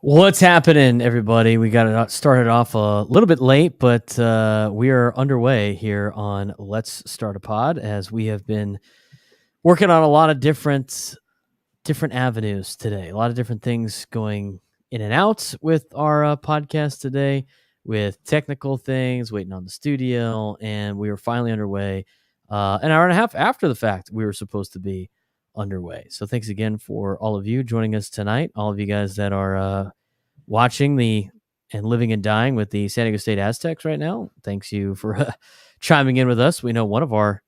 What's happening, everybody? We got it started off a little bit late, but we are underway here on Let's Start a Pod, as we have been working on a lot of different avenues today. A lot of different things going in and out with our podcast today, with technical things, waiting on the studio, and we were finally underway an hour and a half after the fact we were supposed to be underway. So thanks again for all of you joining us tonight, all of you guys that are watching and living and dying with the San Diego State Aztecs right now. Thanks you for chiming in with us. We know one of our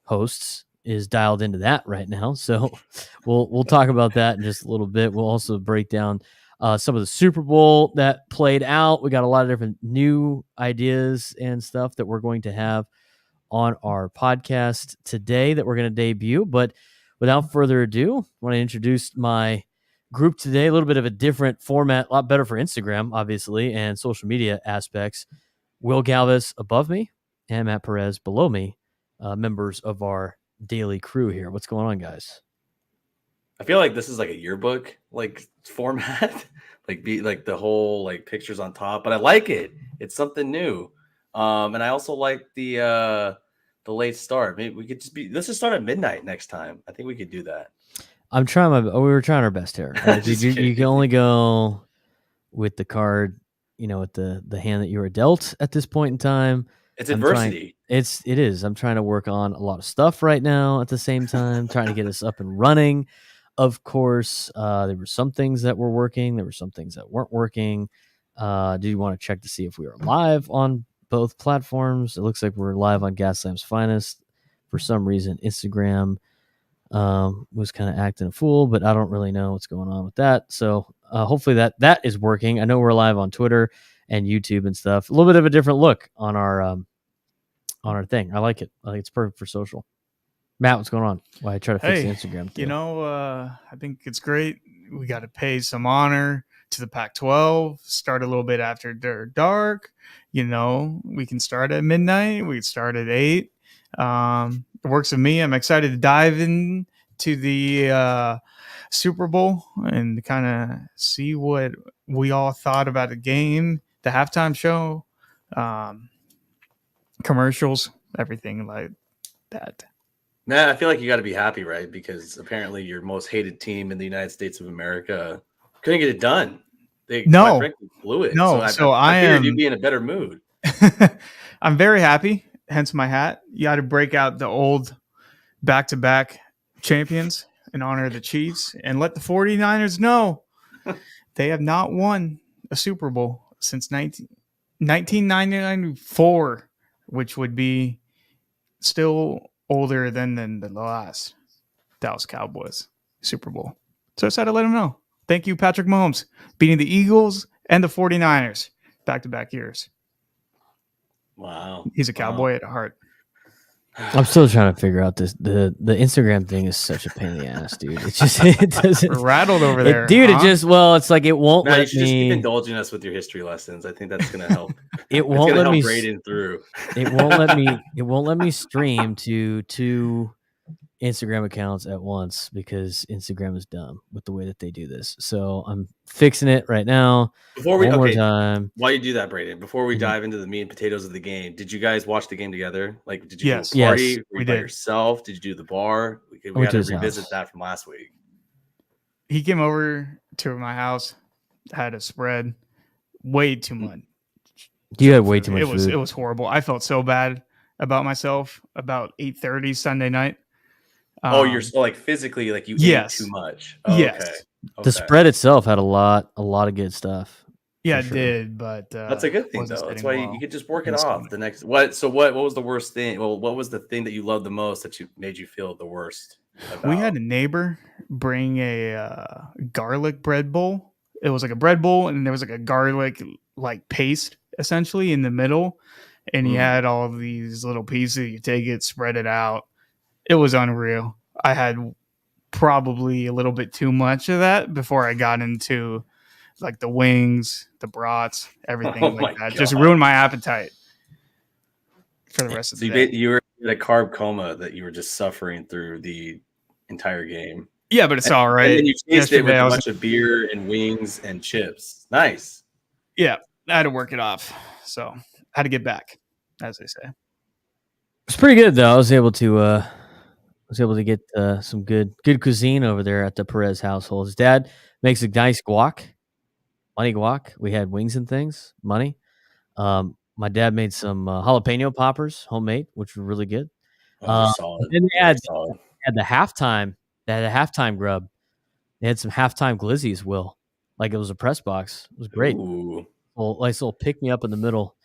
hosts is dialed into that right now, so we'll talk about that in just a little bit. We'll also break down some of the Super Bowl that played out. We got a lot of different new ideas and stuff that we're going to have on our podcast today that we're going to debut. But without further ado, I want to introduce my group today. A little bit of a different format, a lot better for Instagram, obviously, and social media aspects. Will Galvez above me and Matt Perez below me, members of our daily crew here. What's going on, guys? I feel like this is like a yearbook format, like the whole pictures on top, but I like it. It's something new. And I also like the late start. Maybe we could let's just start at midnight next time. I think we could do that. We were trying our best here. You can only go with the card, with the hand that you were dealt at this point in time. It's adversity. It is. I'm trying to work on a lot of stuff right now at the same time, trying to get us up and running. Of course, there were some things that were working. There were some things that weren't working. Do you want to check to see if we are live on both platforms? It looks like we're live on Gaslam's Finest. For some reason, Instagram was kind of acting a fool, but I don't really know what's going on with that. So hopefully that is working. I know we're live on Twitter and YouTube and stuff. A little bit of a different look on our thing. I like it. I think it's perfect for social. Matt, what's going on? Why I try to fix the Instagram thing. I think it's great. We got to pay some honor to the Pac-12. Start a little bit after dark. We can start at midnight. We can start at 8. It works with me. I'm excited to dive into the Super Bowl and kind of see what we all thought about the game, the halftime show, commercials, everything like that. Matt, I feel like you got to be happy, right? Because apparently your most hated team in the United States of America couldn't get it done. They frankly blew it. No, I figured you'd be in a better mood. I'm very happy. Hence my hat. You got to break out the old back-to-back champions in honor of the Chiefs and let the 49ers know they have not won a Super Bowl since 1994, which would be still older than the last Dallas Cowboys Super Bowl. So I decided to let them know. Thank you, Patrick Mahomes, beating the Eagles and the 49ers back-to-back years. Wow. He's a Cowboy at heart. I'm still trying to figure out this. The Instagram thing is such a pain in the ass, dude. It's just it doesn't. We're rattled over there, dude. Huh? It's like it won't Matt, let you should me. Just keep indulging us with your history lessons. I think that's gonna help. It won't let me Braden through. It won't let me. It won't let me stream to 2 Instagram accounts at once because Instagram is dumb with the way that they do this. So I'm fixing it right now. More time. While you do that, Braden, before we dive into the meat and potatoes of the game, did you guys watch the game together? Did you yes. do a party? Yes, Were you by yourself? Did you do the bar? We got to revisit that from last week. He came over to my house, had a spread, way too much. You had way too much food. It was horrible. I felt so bad about myself about 8:30 Sunday night. You're physically you ate too much. Oh, yes. Okay. The spread itself had a lot of good stuff. Yeah, it did, but that's a good thing though. That's why you could just work it off. The next what was the worst thing? Well, what was the thing that you loved the most that made you feel the worst about? We had a neighbor bring a garlic bread bowl. It was like a bread bowl, and there was a garlic paste essentially in the middle, and he had all these little pieces. You take it, spread it out. It was unreal. I had probably a little bit too much of that before I got into the wings, the brats, everything that. God. Just ruined my appetite for the rest of the day. You were in a carb coma that you were just suffering through the entire game. Yeah, but it's all right. And then you chased it with Yesterday, a bunch of beer and wings and chips. Nice. Yeah, I had to work it off, so I had to get back, as they say. It's pretty good though. I was able to get some good cuisine over there at the Perez household. His dad makes a nice money guac. We had wings and things, money. My dad made some jalapeno poppers, homemade, which were really good. Oh, they're solid. Then they Very solid. had the halftime. They had a halftime grub. They had some halftime glizzies. Will, like it was a press box. It was great. Ooh. Nice little pick me up in the middle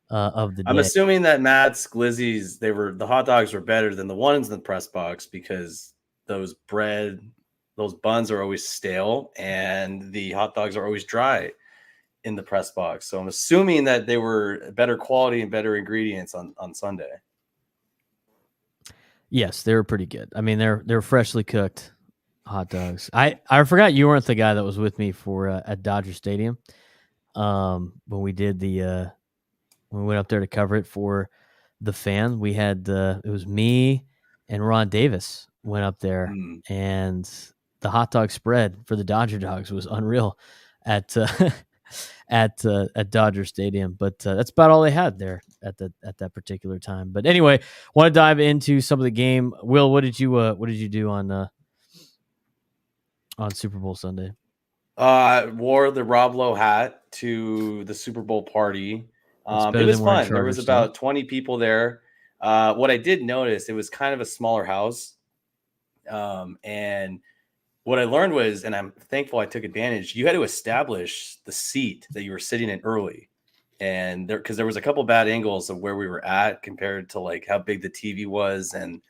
of the day. I'm assuming that Matt's glizzies, the hot dogs were better than the ones in the press box because those buns are always stale and the hot dogs are always dry in the press box. So I'm assuming that they were better quality and better ingredients on Sunday. Yes, they were pretty good. I mean, they're freshly cooked hot dogs. I forgot you weren't the guy that was with me for at Dodger Stadium when we did when we went up there to cover it for the fan. We had it was me and Ron Davis went up there, and the hot dog spread for the Dodger dogs was unreal at at Dodger Stadium. But that's about all they had there at that particular time. But anyway, want to dive into some of the game. Will, what did you do on Super Bowl Sunday? Wore the Rob Lowe hat to the Super Bowl party. It was fun. There was about 20 people there. What I did notice, it was kind of a smaller house. And what I learned was, and I'm thankful I took advantage, you had to establish the seat that you were sitting in early. And because there was a couple bad angles of where we were at compared to like how big the TV was and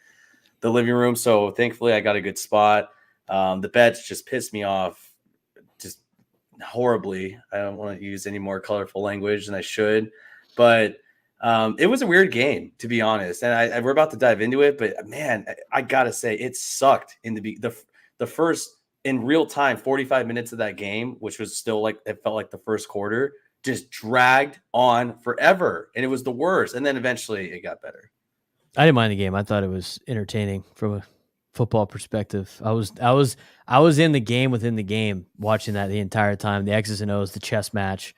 the living room. So thankfully I got a good spot. The beds just pissed me off just horribly. I don't want to use any more colorful language than I should, but it was a weird game, to be honest. And we're about to dive into it, but man, I gotta say it sucked in the first in real time 45 minutes of that game, which was still like it felt like the first quarter, just dragged on forever, and it was the worst. And then eventually it got better. I didn't mind the game. I thought it was entertaining from a football perspective. I was in the game within the game, watching that the entire time. The X's and O's, the chess match.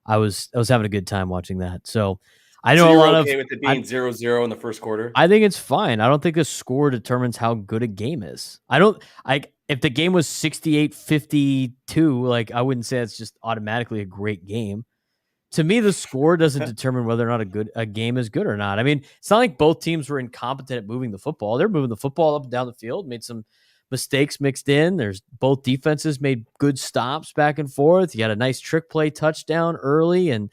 I was having a good time watching that. So I know so a lot okay of with it being 0-0 in the first quarter. I think it's fine. I don't think the score determines how good a game is. If the game was 68-52, like I wouldn't say it's just automatically a great game. To me, the score doesn't determine whether or not a game is good or not. I mean, it's not like both teams were incompetent at moving the football. They're moving the football up and down the field, made some mistakes mixed in. There's both defenses made good stops back and forth. You had a nice trick play touchdown early, and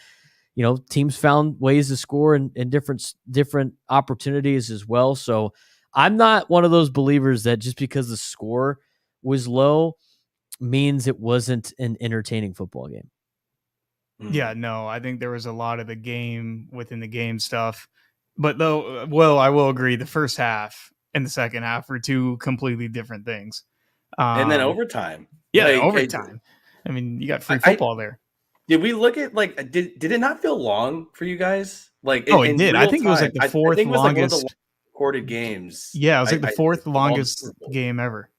teams found ways to score in different opportunities as well. So I'm not one of those believers that just because the score was low means it wasn't an entertaining football game. Yeah, no, I think there was a lot of the game within the game stuff. But though, well, I will agree the first half and the second half were two completely different things. And then overtime. Yeah, overtime. I mean, you got free football there. Did we look at did it not feel long for you guys? It did. I think it was like the fourth longest one of the recorded games. Yeah, it was like the fourth longest game ever.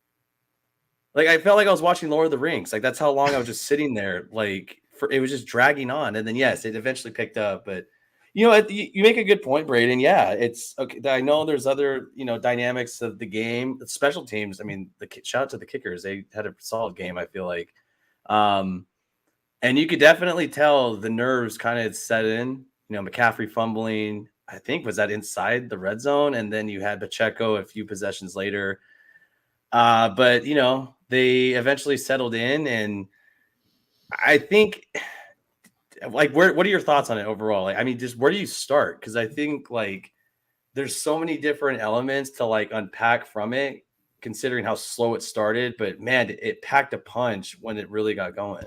Like I felt like I was watching Lord of the Rings. Like that's how long I was just sitting there. It was just dragging on, and then yes, it eventually picked up. But you make a good point, Braden. Yeah, it's okay. I know there's other dynamics of the game, the special teams. I mean, shout out to the kickers; they had a solid game. I feel like, and you could definitely tell the nerves kind of set in. McCaffrey fumbling. I think was that inside the red zone, and then you had Pacheco a few possessions later. But they eventually settled in, and I think, what are your thoughts on it overall? Just where do you start? Because I think there's so many different elements to unpack from it, considering how slow it started. But man, it packed a punch when it really got going.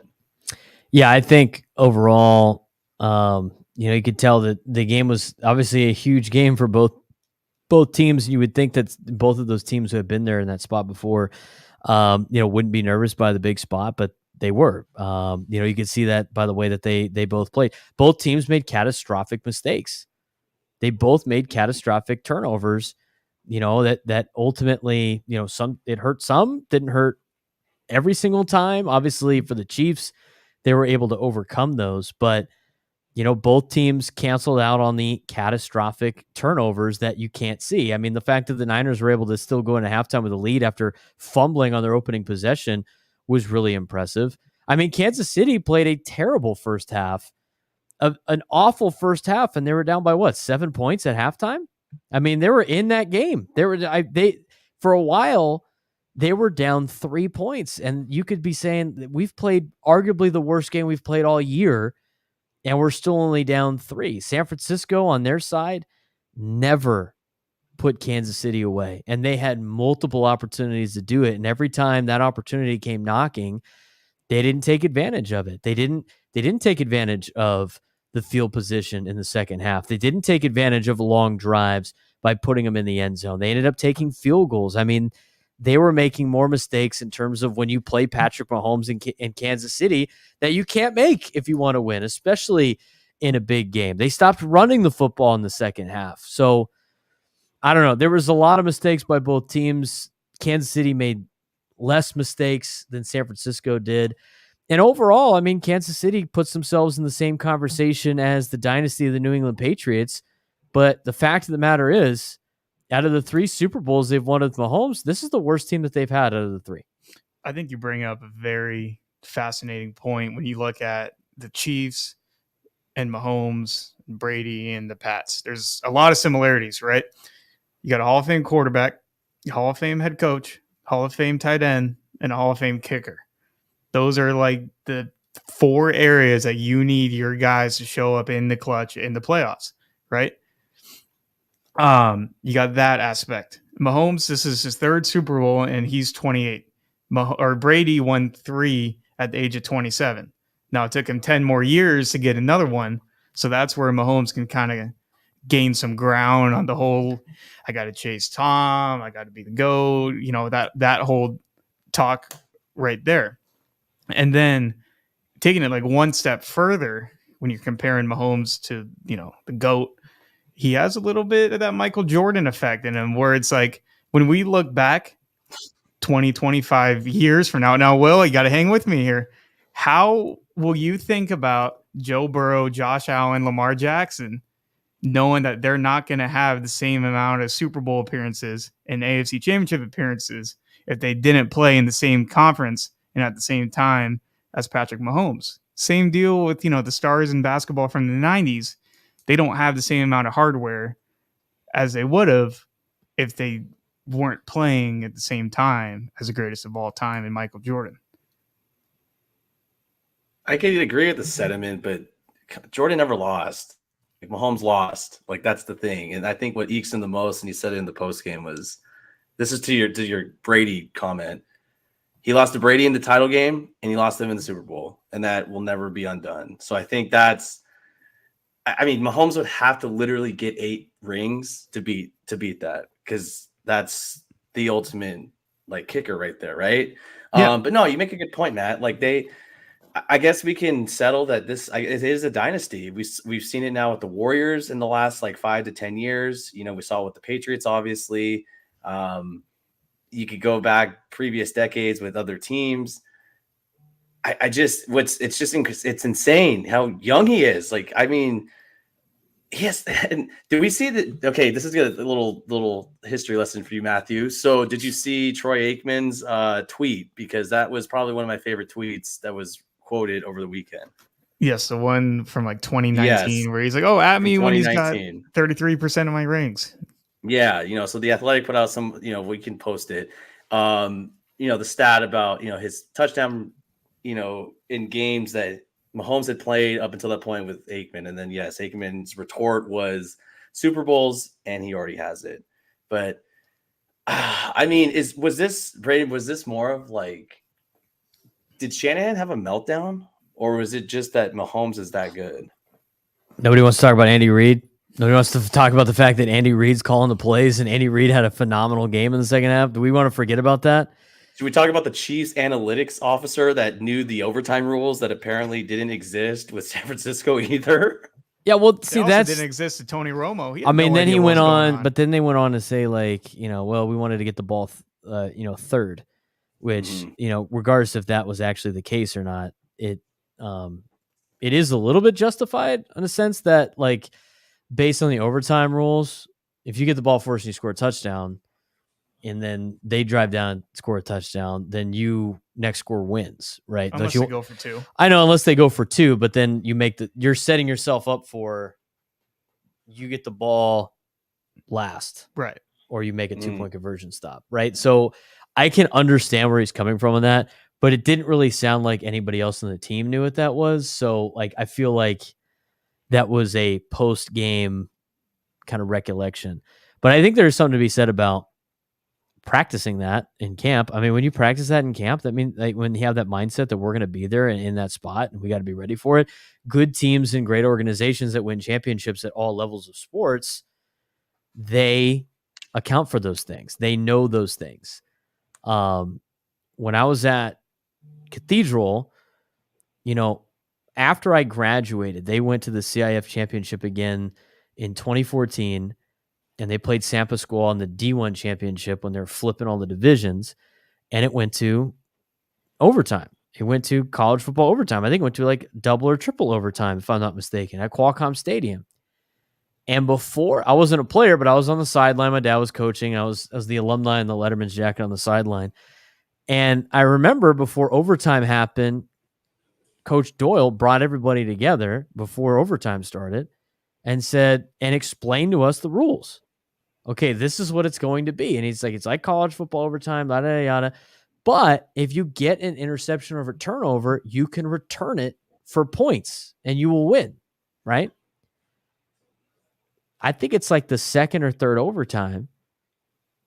Yeah, I think overall, you could tell that the game was obviously a huge game for both teams. You would think that both of those teams who have been there in that spot before, wouldn't be nervous by the big spot, but they were. You could see that by the way that they both played. Both teams made catastrophic mistakes. They both made catastrophic turnovers that ultimately, it hurt some, didn't hurt every single time. Obviously, for the Chiefs, they were able to overcome those, but both teams canceled out on the catastrophic turnovers that you can't see. I mean, the fact that the Niners were able to still go into halftime with a lead after fumbling on their opening possession was really impressive. I mean, Kansas City played a terrible first half, an awful first half, and they were down by 7 points at halftime. I mean, they were in that game. They for a while they were down 3 points, and you could be saying that we've played arguably the worst game we've played all year, and we're still only down 3. San Francisco on their side never put Kansas City away, and they had multiple opportunities to do it. And every time that opportunity came knocking, they didn't take advantage of it. They didn't take advantage of the field position in the second half. They didn't take advantage of long drives by putting them in the end zone. They ended up taking field goals. I mean, they were making more mistakes in terms of when you play Patrick Mahomes in Kansas City that you can't make if you want to win, especially in a big game. They stopped running the football in the second half. So I don't know. There was a lot of mistakes by both teams. Kansas City made less mistakes than San Francisco did. And overall, I mean, Kansas City puts themselves in the same conversation as the dynasty of the New England Patriots. But the fact of the matter is, out of the 3 Super Bowls they've won with Mahomes, this is the worst team that they've had out of the 3. I think you bring up a very fascinating point when you look at the Chiefs and Mahomes, and Brady, and the Pats. There's a lot of similarities, right? You got a Hall of Fame quarterback, Hall of Fame head coach, Hall of Fame tight end, and a Hall of Fame kicker. Those are like the 4 areas that you need your guys to show up in the clutch in the playoffs, right? You got that aspect. Mahomes, this is his 3rd Super Bowl, and he's 28. Brady won 3 at the age of 27. Now, it took him 10 more years to get another one, so that's where Mahomes can kind of gain some ground on the whole, I got to chase Tom, I got to be the GOAT, that whole talk right there. And then taking it like one step further, when you're comparing Mahomes to, the GOAT, he has a little bit of that Michael Jordan effect in him, where it's like when we look back 20, 25 years from now, Will, you got to hang with me here. How will you think about Joe Burrow, Josh Allen, Lamar Jackson, knowing that they're not going to have the same amount of Super Bowl appearances and AFC Championship appearances if they didn't play in the same conference and at the same time as Patrick Mahomes? Same deal with, the stars in basketball from the 90s. They don't have the same amount of hardware as they would have if they weren't playing at the same time as the greatest of all time in Michael Jordan. I can agree with the sentiment, but Jordan never lost. Like, Mahomes lost. Like, that's the thing. And I think what ekes him the most, and he said it in the postgame, was, this is to your Brady comment. He lost to Brady in the title game, and he lost him in the Super Bowl, and that will never be undone. So I think Mahomes would have to literally get 8 rings to beat that, because that's the ultimate kicker right there, right? Yeah. But no, you make a good point, Matt. I guess we can settle that it is a dynasty. We've seen it now with the Warriors in the last 5 to 10 years. We saw it with the Patriots, obviously. You could go back previous decades with other teams. It's insane how young he is. Yes. And did we see that? Okay, this is a little history lesson for you, Matthew. So did you see Troy Aikman's tweet? Because that was probably one of my favorite tweets that was quoted over the weekend. Yes, the one from 2019 where he's like, "Oh, at me when he's got 33% of my rings." Yeah, so the Athletic put out some, we can post it. The stat about, his touchdown, in games that Mahomes had played up until that point with Aikman. And then, yes, Aikman's retort was Super Bowls, and he already has it. But, was this more of did Shanahan have a meltdown, or was it just that Mahomes is that good? Nobody wants to talk about Andy Reid. Nobody wants to talk about the fact that Andy Reid's calling the plays, and Andy Reid had a phenomenal game in the second half. Do we want to forget about that? Should we talk about the Chiefs analytics officer that knew the overtime rules that apparently didn't exist with San Francisco either? Yeah, well, They see, also that's. didn't exist to Tony Romo. He had I mean, no then idea he what went was going on, but then they went on to say, like, well, we wanted to get the ball, third, which, Mhm. regardless if that was actually the case or not, um, it is a little bit justified in a sense that, like, based on the overtime rules, if you get the ball first and you score a touchdown, and then they drive down, score a touchdown, then next score wins, right? Don't unless they you? go for 2. I know, unless they go for 2, but then you're setting yourself up for you get the ball last, Right. or you make a Mm. 2-point conversion stop, right? So I can understand where he's coming from on that, but it didn't really sound like anybody else on the team knew what that was. So, like, I feel like that was a post game kind of recollection. But I think there's something to be said about practicing that in camp. I mean, when you practice that in camp, that means, like, when you have that mindset that we're going to be there and in that spot and we got to be ready for it. Good teams and great organizations that win championships at all levels of sports, they account for those things. They know those things. When I was at Cathedral, after I graduated, they went to the CIF championship again in 2014, and they played San Pasqual in the D1 championship when they're flipping all the divisions, and it went to overtime. It went to college football overtime. I think it went to like double or triple overtime, if I'm not mistaken, at Qualcomm Stadium. And before, I wasn't a player, but I was on the sideline. My dad was coaching. I was the alumni in the Letterman's jacket on the sideline. And I remember before overtime happened, Coach Doyle brought everybody together before overtime started and explained to us the rules. Okay, this is what it's going to be. And he's like, it's like college football overtime, yada, yada, yada. But if you get an interception or a turnover, you can return it for points and you will win, right? I think it's like the second or third overtime.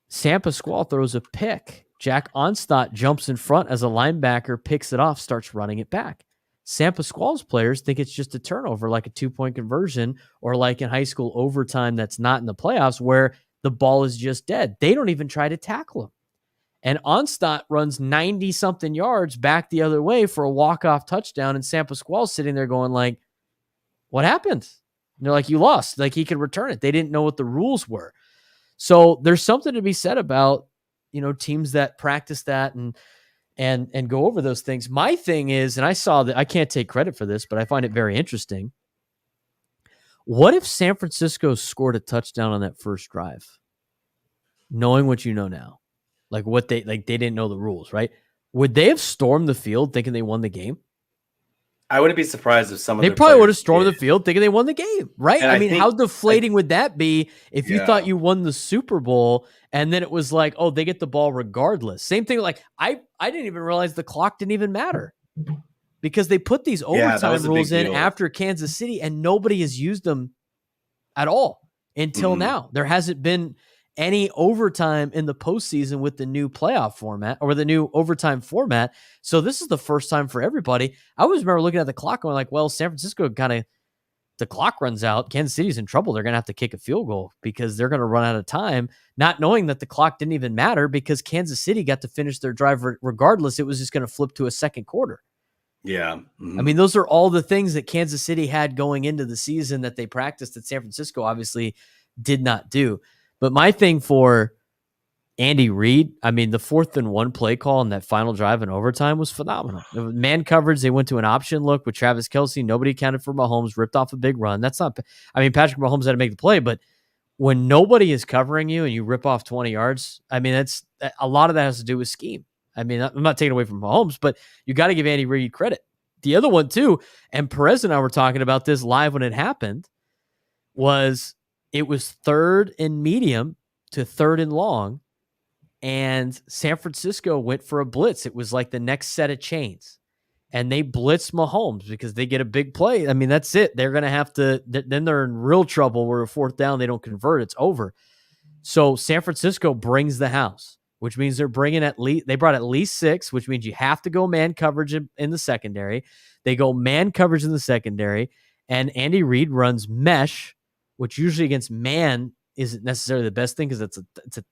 San Pasqual throws a pick. Jack Onstott jumps in front as a linebacker, picks it off, starts running it back. San Pasqual's players think it's just a turnover, like a 2-point conversion, or like in high school overtime that's not in the playoffs where the ball is just dead. They don't even try to tackle him. And Onstott runs 90-something yards back the other way for a walk-off touchdown, and San Pasqual's sitting there going like, what happened? And they're like, you lost. Like, he could return it. They didn't know what the rules were. So there's something to be said about, teams that practice that and go over those things. My thing is, and I saw that, I can't take credit for this, but I find it very interesting. What if San Francisco scored a touchdown on that first drive, knowing what you know now? Like, they didn't know the rules, right? Would they have stormed the field thinking they won the game? I wouldn't be surprised if some of They their probably would have players stormed the did. field thinking they won the game, right? And I I mean, think- how deflating would that be if you Yeah. thought you won the Super Bowl and then it was like, oh, they get the ball regardless? Same thing. Like, I didn't even realize the clock didn't even matter because they put these that overtime was a rules big in deal. after Kansas City and nobody has used them at all until now. There hasn't been any overtime in the postseason with the new playoff format or the new overtime format. So this is the first time for everybody. I always remember looking at the clock going like, well, San Francisco the clock runs out. Kansas City's in trouble. They're going to have to kick a field goal because they're going to run out of time, not knowing that the clock didn't even matter because Kansas City got to finish their drive regardless. It was just going to flip to a second quarter. Yeah. I mean, those are all the things that Kansas City had going into the season that they practiced that San Francisco obviously did not do. But my thing for Andy Reid, I mean, the 4th and 1 play call in that final drive in overtime was phenomenal. Man coverage, they went to an option look with Travis Kelce. Nobody accounted for Mahomes, ripped off a big run. That's not, I mean, Patrick Mahomes had to make the play, but when nobody is covering you and you rip off 20 yards, I mean, that's a lot of that has to do with scheme. I mean, I'm not taking away from Mahomes, but you got to give Andy Reid credit. The other one too, and Perez and I were talking about this live when it happened, it was 3rd and medium to 3rd and long, and San Francisco went for a blitz. It was like the next set of chains, and they blitzed Mahomes because they get a big play. I mean, that's it. They're going to have to, then they're in real trouble where a 4th down, they don't convert. It's over. So San Francisco brings the house, which means they brought at least 6, which means you have to go man coverage in the secondary. They go man coverage in the secondary, and Andy Reid runs mesh, which usually against man isn't necessarily the best thing because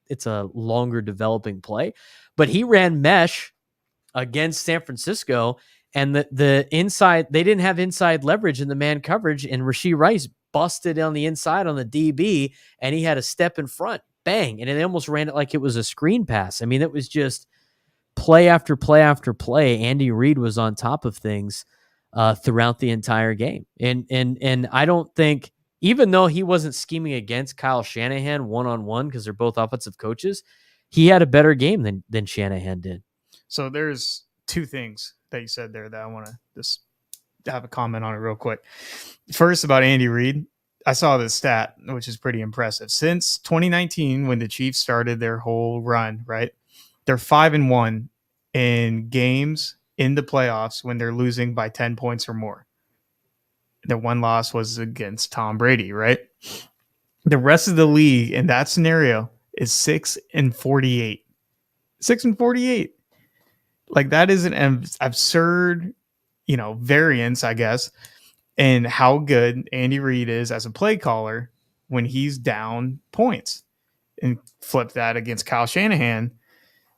it's a longer developing play. But he ran mesh against San Francisco, and the inside, they didn't have inside leverage in the man coverage, and Rashee Rice busted on the inside on the DB, and he had a step in front, bang, and it almost ran it like it was a screen pass. I mean, it was just play after play after play. Andy Reid was on top of things throughout the entire game, and I don't think, even though he wasn't scheming against Kyle Shanahan one-on-one because they're both offensive coaches, he had a better game than Shanahan did. So there's two things that you said there that I want to just have a comment on it real quick. First, about Andy Reid, I saw this stat, which is pretty impressive. Since 2019, when the Chiefs started their whole run, right, they're 5-1 in games in the playoffs when they're losing by 10 points or more. The one loss was against Tom Brady, right? The rest of the league in that scenario is 6-48. 6-48. Like, that is an absurd, variance, I guess, in how good Andy Reid is as a play caller when he's down points. And flip that against Kyle Shanahan,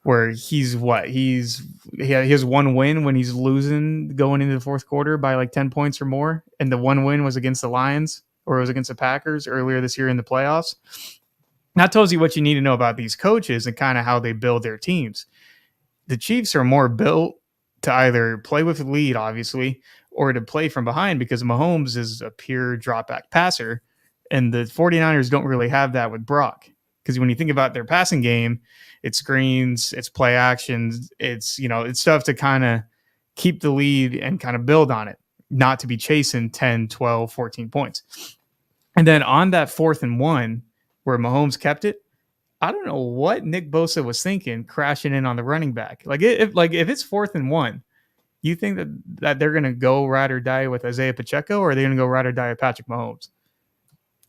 where he has one win when he's losing going into the fourth quarter by like 10 points or more. And the one win was against the Lions, or it was against the Packers earlier this year in the playoffs. That tells you what you need to know about these coaches and kind of how they build their teams. The Chiefs are more built to either play with the lead, obviously, or to play from behind, because Mahomes is a pure drop back passer. And the 49ers don't really have that with Brock. Because when you think about their passing game, it's screens, it's play actions, it's stuff to kind of keep the lead and kind of build on it, not to be chasing 10, 12, 14 points. And then on that 4th and 1, where Mahomes kept it, I don't know what Nick Bosa was thinking, crashing in on the running back. If it's 4th and 1, you think that they're going to go ride or die with Isaiah Pacheco, or are they going to go ride or die with Patrick Mahomes?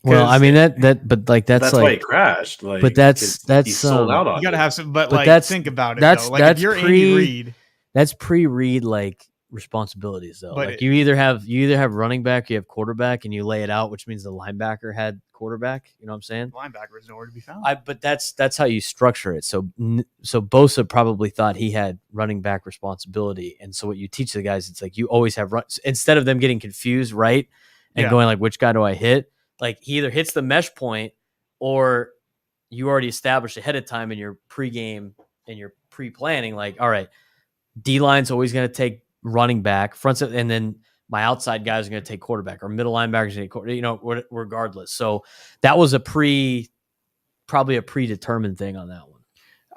Well, I mean but that's like, why he crashed. Like, but that's he sold out on. You got to have some, but think about it. That's though. If you're Andy Reid, that's pre-Reid like responsibilities though. But like you either have running back, you have quarterback, and you lay it out, which means the linebacker had quarterback. You know what I'm saying? Linebacker is nowhere to be found. But that's how you structure it. So Bosa probably thought he had running back responsibility, and so what you teach the guys, it's like you always have instead of them getting confused, right, and going like, which guy do I hit? Like, he either hits the mesh point, or you already established ahead of time in your pregame and your pre-planning, like, all right, D-line's always going to take running back, and then my outside guys are going to take quarterback, or middle linebackers going to take, regardless. So that was probably a predetermined thing on that one.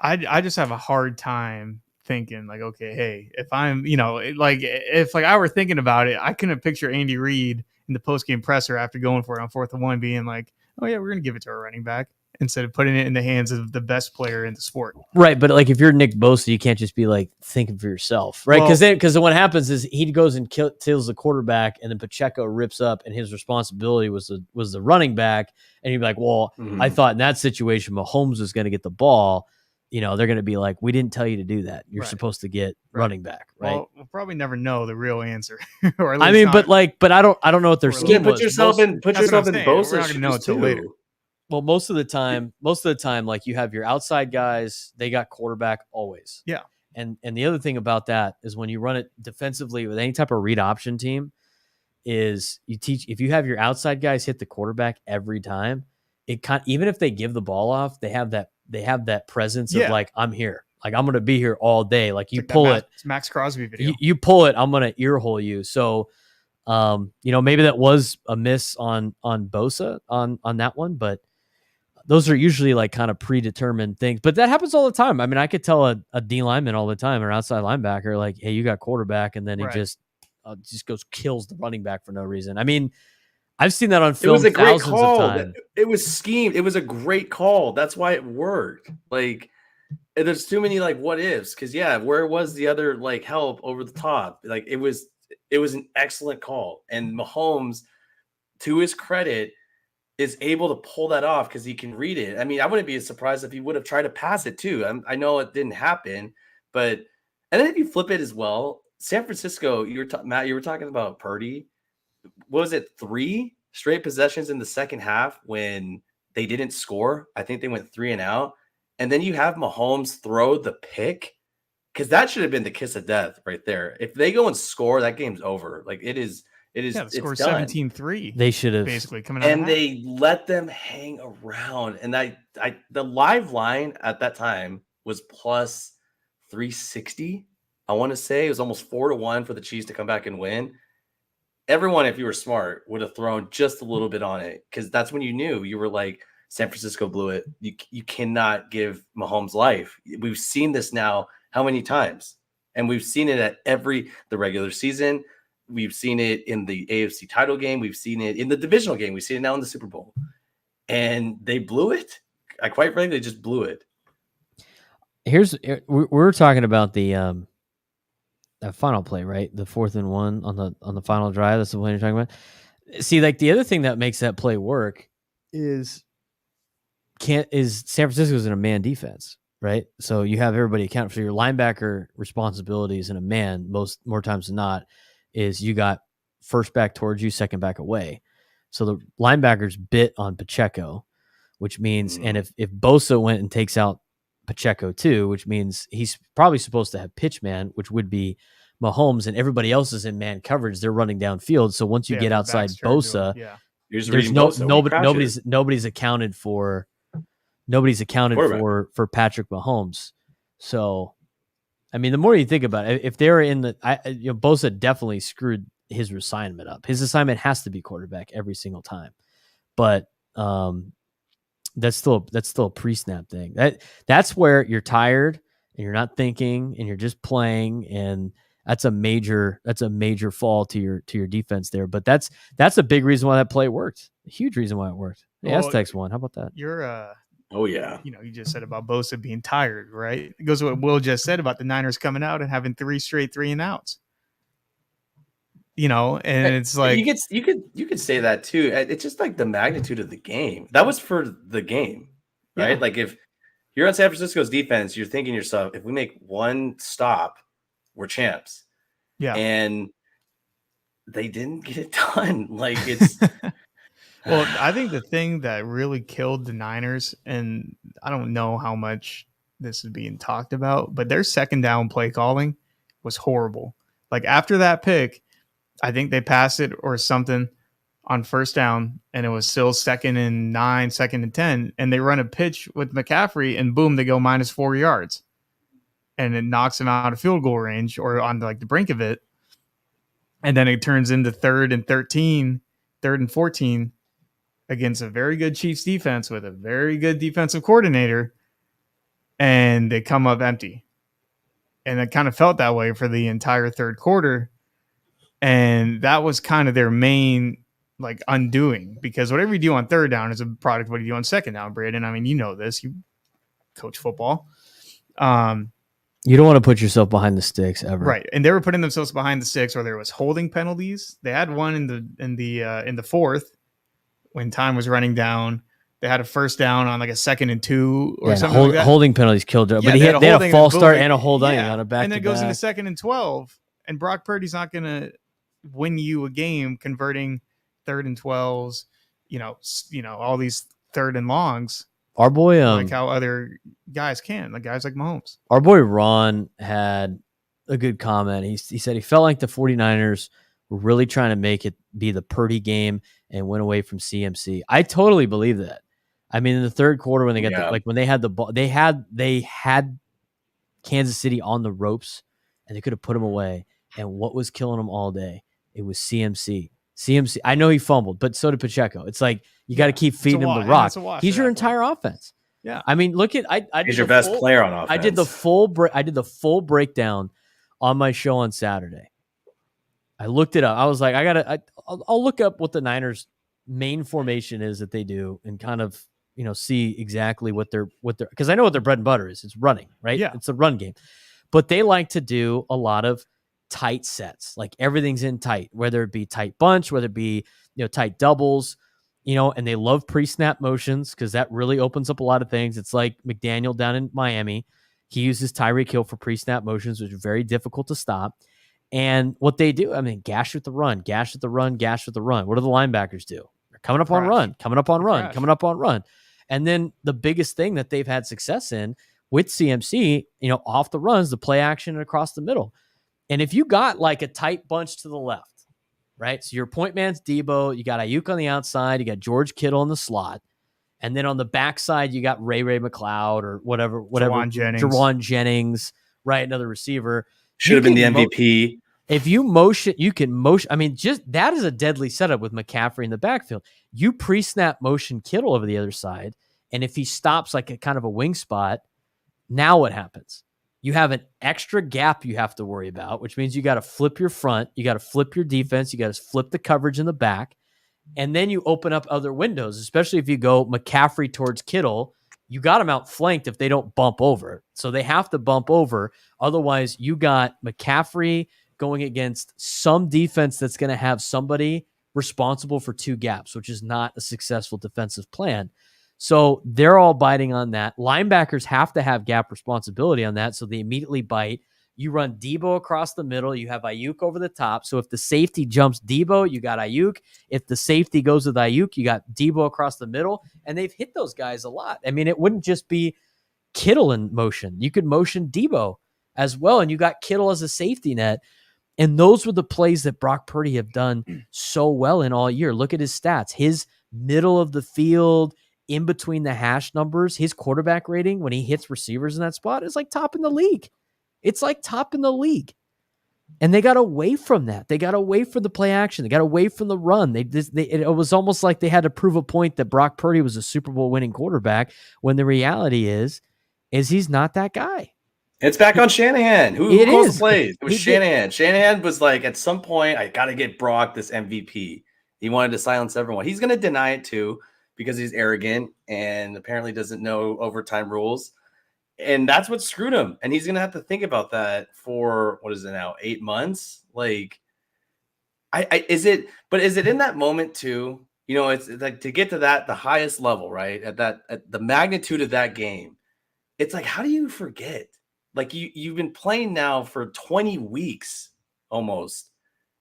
I just have a hard time thinking like, okay, hey, if I'm, if I were thinking about it, I couldn't picture Andy Reid in the post-game presser after going for it on 4th and 1 being like, oh yeah, we're going to give it to our running back, instead of putting it in the hands of the best player in the sport. Right. But like, if you're Nick Bosa, you can't just be like thinking for yourself, right? Because then what happens is he goes and kills the quarterback, and then Pacheco rips up, and his responsibility was the running back. And you'd be like, well, I thought in that situation, Mahomes was going to get the ball. They're going to be like, we didn't tell you to do that. You're supposed to get running back, right? Well, we'll probably never know the real answer. Or at but least I don't know what their scheme was. Put yourself in Bosa's We're not going to know until later. Well, most of the time, like, you have your outside guys, they got quarterback always. Yeah. And the other thing about that is, when you run it defensively with any type of read option team, is you teach, if you have your outside guys hit the quarterback every time, even if they give the ball off, they have that presence of like, I'm here. Like, I'm going to be here all day. Like, you pull it. It's Max Crosby video. You pull it, I'm going to ear hole you. So, maybe that was a miss on Bosa on that one, but those are usually like kind of predetermined things. But that happens all the time. I mean, I could tell a D lineman all the time, or outside linebacker, like, hey, you got quarterback, and then he just goes kills the running back for no reason. I mean, I've seen that on film. It was a great thousands call. of times. It was schemed. It was a great call. That's why it worked. Like, there's too many like what ifs. Because where was the other like help over the top? Like, it was an excellent call. And Mahomes, to his credit, is able to pull that off because he can read it. I mean, I wouldn't be surprised if he would have tried to pass it too. I know it didn't happen, and then if you flip it as well, San Francisco, Matt, you were talking about Purdy. What was it, 3 straight possessions in the second half when they didn't score? I think they went 3 and out. And then you have Mahomes throw the pick because that should have been the kiss of death right there. If they go and score, that game's over. Like it is, Yeah, the it's score done. 17-3. They should have basically coming out. And they let them hang around. And the live line at that time was plus 360. I want to say it was almost 4-1 for the Chiefs to come back and win. Everyone, if you were smart, would have thrown just a little bit on it, because that's when you knew. You were like, San Francisco blew it. You cannot give Mahomes life. We've seen this now how many times? And we've seen it at the regular season. We've seen it in the AFC title game. We've seen it in the divisional game. We've seen it now in the Super Bowl. And they blew it. I quite frankly just blew it. We're talking about the final play, right? The 4th and 1 on the final drive. That's the play you're talking about. See, like the other thing that makes that play work is San Francisco's in a man defense, right? So you have everybody account for your linebacker responsibilities in a man more times than not is you got first back towards you, second back away. So the linebackers bit on Pacheco, which means, and if Bosa went and takes out Pacheco too, which means he's probably supposed to have pitch man, which would be Mahomes, and everybody else is in man coverage. They're running downfield. So once you get outside Bosa, there's nobody's accounted for. Nobody's accounted for Patrick Mahomes. So, I mean, the more you think about it, if they're in Bosa definitely screwed his assignment up. His assignment has to be quarterback every single time, but that's still a pre-snap thing. That's where you're tired and you're not thinking and you're just playing, and that's a major fall to your defense there. But that's a big reason why that play worked. A huge reason why it worked. The Aztecs won. How about that? Oh yeah. You just said about Bosa being tired, right? It goes to what Will just said about the Niners coming out and having 3 straight 3-and-outs. And it's like you could say that too. It's just like the magnitude of the game. That was for the game, right? Yeah. Like if you're on San Francisco's defense, you're thinking to yourself, if we make one stop, we're champs. Yeah. And they didn't get it done. Like it's well, I think the thing that really killed the Niners, and I don't know how much this is being talked about, but their second down play calling was horrible. Like after that pick, I think they passed it or something on first down, and it was still 2nd and 9, 2nd and 10, and they run a pitch with McCaffrey, and boom, they go -4 yards, and it knocks them out of field goal range or on like the brink of it, and then it turns into 3rd and 13, 3rd and 14 against a very good Chiefs defense with a very good defensive coordinator, and they come up empty, and it kind of felt that way for the entire third quarter. And that was kind of their main like undoing, because whatever you do on third down is a product of what you do on second down, Braden. I mean, you know this, you coach football. You don't want to put yourself behind the sticks ever. Right. And they were putting themselves behind the sticks, or there was holding penalties. They had one in the 4th when time was running down. They had a first down on like a 2nd and 2 or something like that. Holding penalties killed it. But they had a false start and a holding on a back. And then it goes into 2nd and 12. And Brock Purdy's not going to win you a game converting 3rd and 12s, all these 3rd and longs. Our boy, like how other guys can, like guys like Mahomes. Our boy Ron had a good comment. He said he felt like the 49ers were really trying to make it be the Purdy game and went away from CMC. I totally believe that. I mean, in the third quarter when they got when they had the ball, they had Kansas City on the ropes, and they could have put them away. And what was killing them all day? It was CMC. CMC. I know he fumbled, but so did Pacheco. It's like you got to keep feeding him the rock. He's your entire offense. Yeah. I mean, look at he's your best player on offense. I did the full breakdown on my show on Saturday. I looked it up. I was like, I'll look up what the Niners' main formation is that they do, and kind of see exactly what they're because I know what their bread and butter is. It's running, right? Yeah, it's a run game, but they like to do a lot of tight sets, like everything's in tight, whether it be tight bunch, whether it be tight doubles, and they love pre-snap motions because that really opens up a lot of things. It's like McDaniel down in Miami. He uses Tyreek Hill for pre-snap motions, which are very difficult to stop. And what they do, I mean, gash with the run, gash with the run, gash with the run. What do the linebackers do? They're coming up on run, coming up on run, coming up on run. And then the biggest thing that they've had success in with CMC, off the runs, the play action and across the middle. And if you got like a tight bunch to the left, right? So your point man's Debo, you got Ayuk on the outside, you got George Kittle in the slot. And then on the backside, you got Ray McLeod or whatever, Jawan Jennings, right? Another receiver. Should have been the MVP. If you motion, you can motion. I mean, just that is a deadly setup with McCaffrey in the backfield. You pre-snap motion Kittle over the other side. And if he stops like a kind of a wing spot, now what happens? You have an extra gap you have to worry about, which means you got to flip your front. You got to flip your defense. You got to flip the coverage in the back. And then you open up other windows, especially if you go McCaffrey towards Kittle. You got them outflanked if they don't bump over. So they have to bump over. Otherwise, you got McCaffrey going against some defense that's going to have somebody responsible for two gaps, which is not a successful defensive plan. So they're all biting on that. Linebackers have to have gap responsibility on that, so they immediately bite. You run Debo across the middle. You have Ayuk over the top. So if the safety jumps Debo, you got Ayuk. If the safety goes with Ayuk, you got Debo across the middle. And they've hit those guys a lot. I mean, it wouldn't just be Kittle in motion. You could motion Debo as well, and you got Kittle as a safety net. And those were the plays that Brock Purdy have done so well in all year. Look at his stats. His middle of the field, in between the hash numbers, his quarterback rating when he hits receivers in that spot is like top in the league. It's like top in the league. And they got away from that. They got away from the play action. They got away from the run. It was almost like they had to prove a point that Brock Purdy was a Super Bowl winning quarterback, when the reality is he's not that guy. It's back on Shanahan. Who calls the plays? It was Shanahan. Shanahan was like, at some point, I got to get Brock this MVP. He wanted to silence everyone. He's going to deny it too, because he's arrogant and apparently doesn't know overtime rules. And that's what screwed him. And he's going to have to think about that for, what is it now, 8 months? Like, is it in that moment too? It's like, to get to the highest level, right? At the magnitude of that game, it's like, how do you forget? Like, you've been playing now for 20 weeks almost.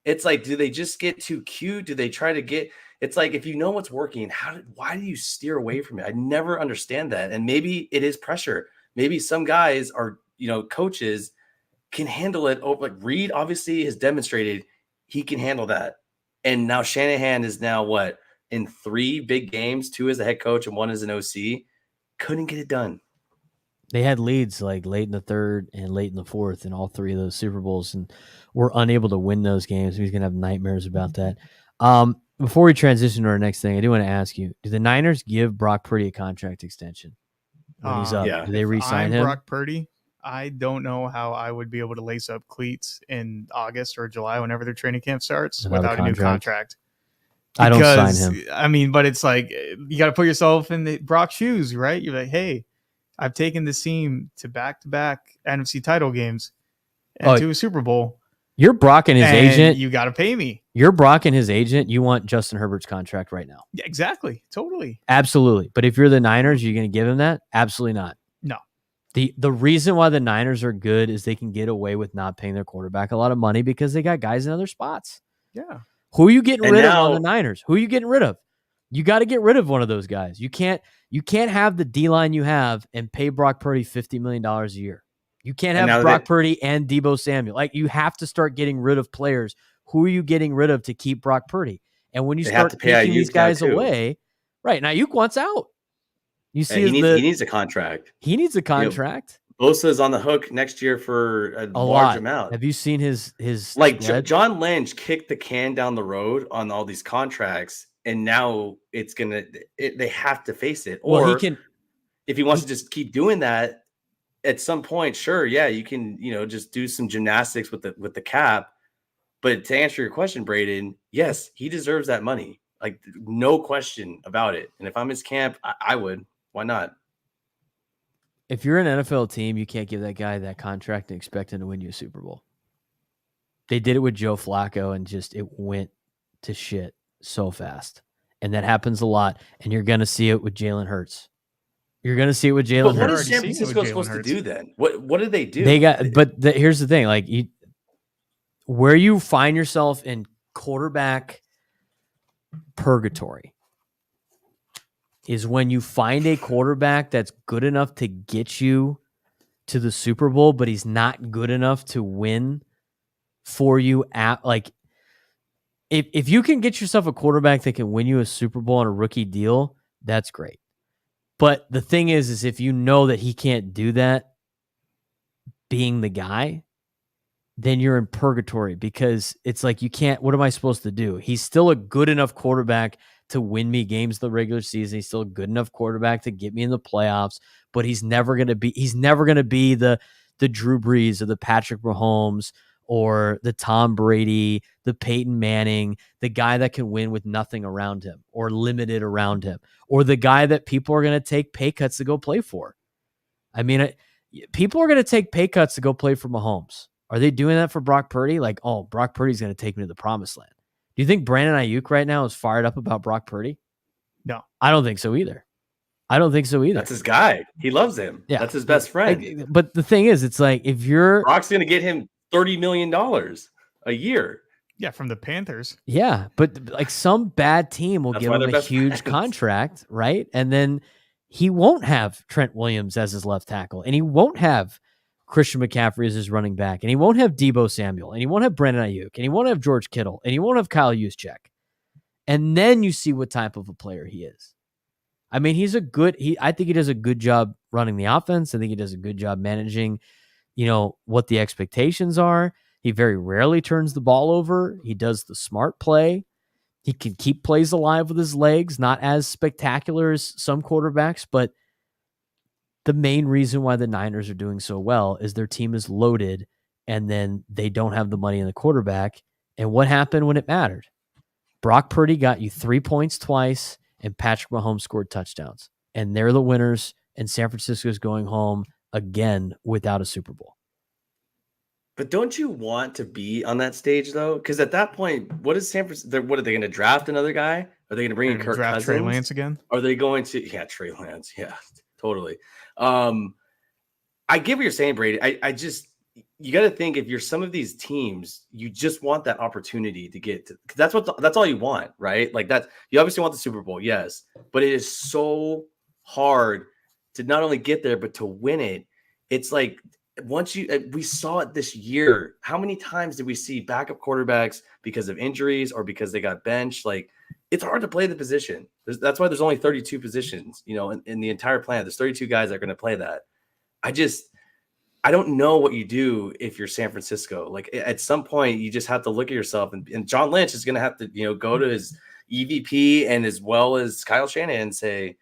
It's like, do they just get too cute? Do they try to get, it's like, if you know what's working, why do you steer away from it? I never understand that. And maybe it is pressure. Maybe some guys are, coaches can handle it. Like Reed obviously has demonstrated he can handle that. And now Shanahan is now what, in 3 big games, 2 as a head coach and 1 as an OC, couldn't get it done. They had leads like late in the third and late in the fourth in all 3 of those Super Bowls, and were unable to win those games. He's going to have nightmares about that. Before we transition to our next thing, I do want to ask you, do the Niners give Brock Purdy a contract extension when he's up? Yeah. Do they re-sign him? Brock Purdy, I don't know how I would be able to lace up cleats in August or July, whenever their training camp starts, without a new contract. I don't sign him. I mean, but it's like, you got to put yourself in the Brock shoes, right? You're like, hey, I've taken this team to back-to-back NFC title games and to a Super Bowl. You're Brock and his agent. You got to pay me. You're Brock and his agent. You want Justin Herbert's contract right now. Yeah, exactly. Totally. Absolutely. But if you're the Niners, you're going to give him that? Absolutely not. No. The reason why the Niners are good is they can get away with not paying their quarterback a lot of money because they got guys in other spots. Yeah. Who are you getting rid of on the Niners? Who are you getting rid of? You got to get rid of one of those guys. You can't have the D-line you have and pay Brock Purdy $50 million a year. You can't have Brock Purdy and Deebo Samuel. Like, you have to start getting rid of players. Who are you getting rid of to keep Brock Purdy? And when you start taking these guys away, right, now Ayuk wants out. You see, he needs a contract. He needs a contract. Bosa's on the hook next year for a large amount. Have you seen his like John Lynch kicked the can down the road on all these contracts, and now they have to face it. Or if he wants to just keep doing that, at some point, sure, yeah, you can, just do some gymnastics with the cap. But to answer your question, Braden, yes, he deserves that money. Like, no question about it. And if I'm his camp, I would. Why not? If you're an NFL team, you can't give that guy that contract and expect him to win you a Super Bowl. They did it with Joe Flacco, and it went to shit so fast. And that happens a lot. And you're going to see it with Jalen Hurts. You're going to see it with Jalen Hurts. What is San Francisco supposed to do then? What did they do? Here's the thing. Like, where you find yourself in quarterback purgatory is when you find a quarterback that's good enough to get you to the Super Bowl, but he's not good enough to win for you at like if you can get yourself a quarterback that can win you a Super Bowl on a rookie deal, that's great. But the thing is if you know that he can't do that being the guy, then you're in purgatory because it's like you can't, what am I supposed to do? He's still a good enough quarterback to win me games the regular season. He's still a good enough quarterback to get me in the playoffs, but he's never going to be the Drew Brees or the Patrick Mahomes or the Tom Brady, the Peyton Manning, the guy that can win with nothing around him or limited around him, or the guy that people are going to take pay cuts to go play for. I mean, people are going to take pay cuts to go play for Mahomes. Are they doing that for Brock Purdy? Like, oh, Brock Purdy's going to take me to the promised land. Do you think Brandon Ayuk right now is fired up about Brock Purdy? No. I don't think so either. That's his guy. He loves him. Yeah. That's his best friend. But the thing is, it's like if you're... Brock's going to get him $30 million a year. Yeah, from the Panthers. Yeah, but like some bad team will give him a huge contract, right? And then he won't have Trent Williams as his left tackle, and he won't have Christian McCaffrey as his running back, and he won't have Deebo Samuel, and he won't have Brandon Ayuk, and he won't have George Kittle, and he won't have Kyle Juszczyk. And then you see what type of a player he is. I mean, I think he does a good job running the offense. I think he does a good job managing, what the expectations are. He very rarely turns the ball over. He does the smart play. He can keep plays alive with his legs, not as spectacular as some quarterbacks, but the main reason why the Niners are doing so well is their team is loaded and then they don't have the money in the quarterback. And what happened when it mattered? Brock Purdy got you 3 points twice and Patrick Mahomes scored touchdowns. And they're the winners, and San Francisco's going home again without a Super Bowl. But don't you want to be on that stage, though? Because at that point, what is San Francisco? What are they going to draft another guy? Are they going to bring in Kirk Cousins? Trey Lance again? Are they going to? Yeah, Trey Lance. Yeah, totally. I get what you're saying, Brady. I just, you got to think if you're some of these teams, you just want that opportunity to get to, because that's all you want, right? Like that, you obviously want the Super Bowl, yes, but it is so hard to not only get there, but to win it. It's like, we saw it this year. How many times did we see backup quarterbacks because of injuries or because they got benched? Like, it's hard to play the position. That's why there's only 32 positions, in the entire plan. There's 32 guys that are going to play that. I don't know what you do if you're San Francisco. Like, at some point, you just have to look at yourself, and John Lynch is going to have to, go to his EVP and as well as Kyle Shanahan and say,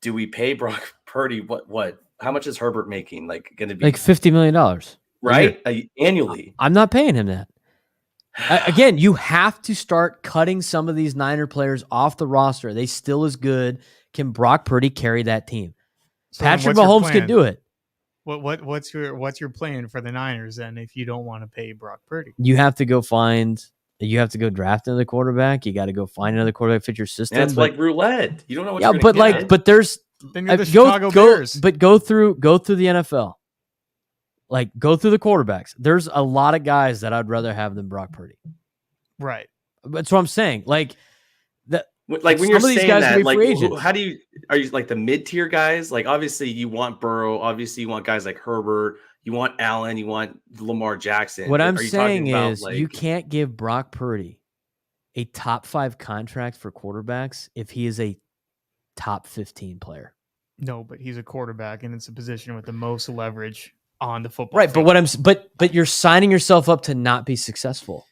do we pay Brock Purdy? What? How much is Herbert making? Like, going to be like $50 million, right? Annually. I'm not paying him that. Again, you have to start cutting some of these Niner players off the roster. Are they still as good? Can Brock Purdy carry that team? So Patrick Mahomes can do it. What's your plan for the Niners then if you don't want to pay Brock Purdy? You have to go draft another quarterback. You got to go find another quarterback fit your system. And it's like roulette. You don't know what you're going to get. But there's then you're the Chicago Bears. But go through the NFL. Like, go through the quarterbacks. There's a lot of guys that I'd rather have than Brock Purdy. Right. That's what I'm saying. Like when you're saying that, like, are you like the mid-tier guys? Like, obviously you want Burrow. Obviously you want guys like Herbert. You want Allen. You want Lamar Jackson. What I'm saying is you can't give Brock Purdy a top 5 contract for quarterbacks if he is a top 15 player. No, but he's a quarterback and it's a position with the most leverage on the football. Right, field. But you're signing yourself up to not be successful.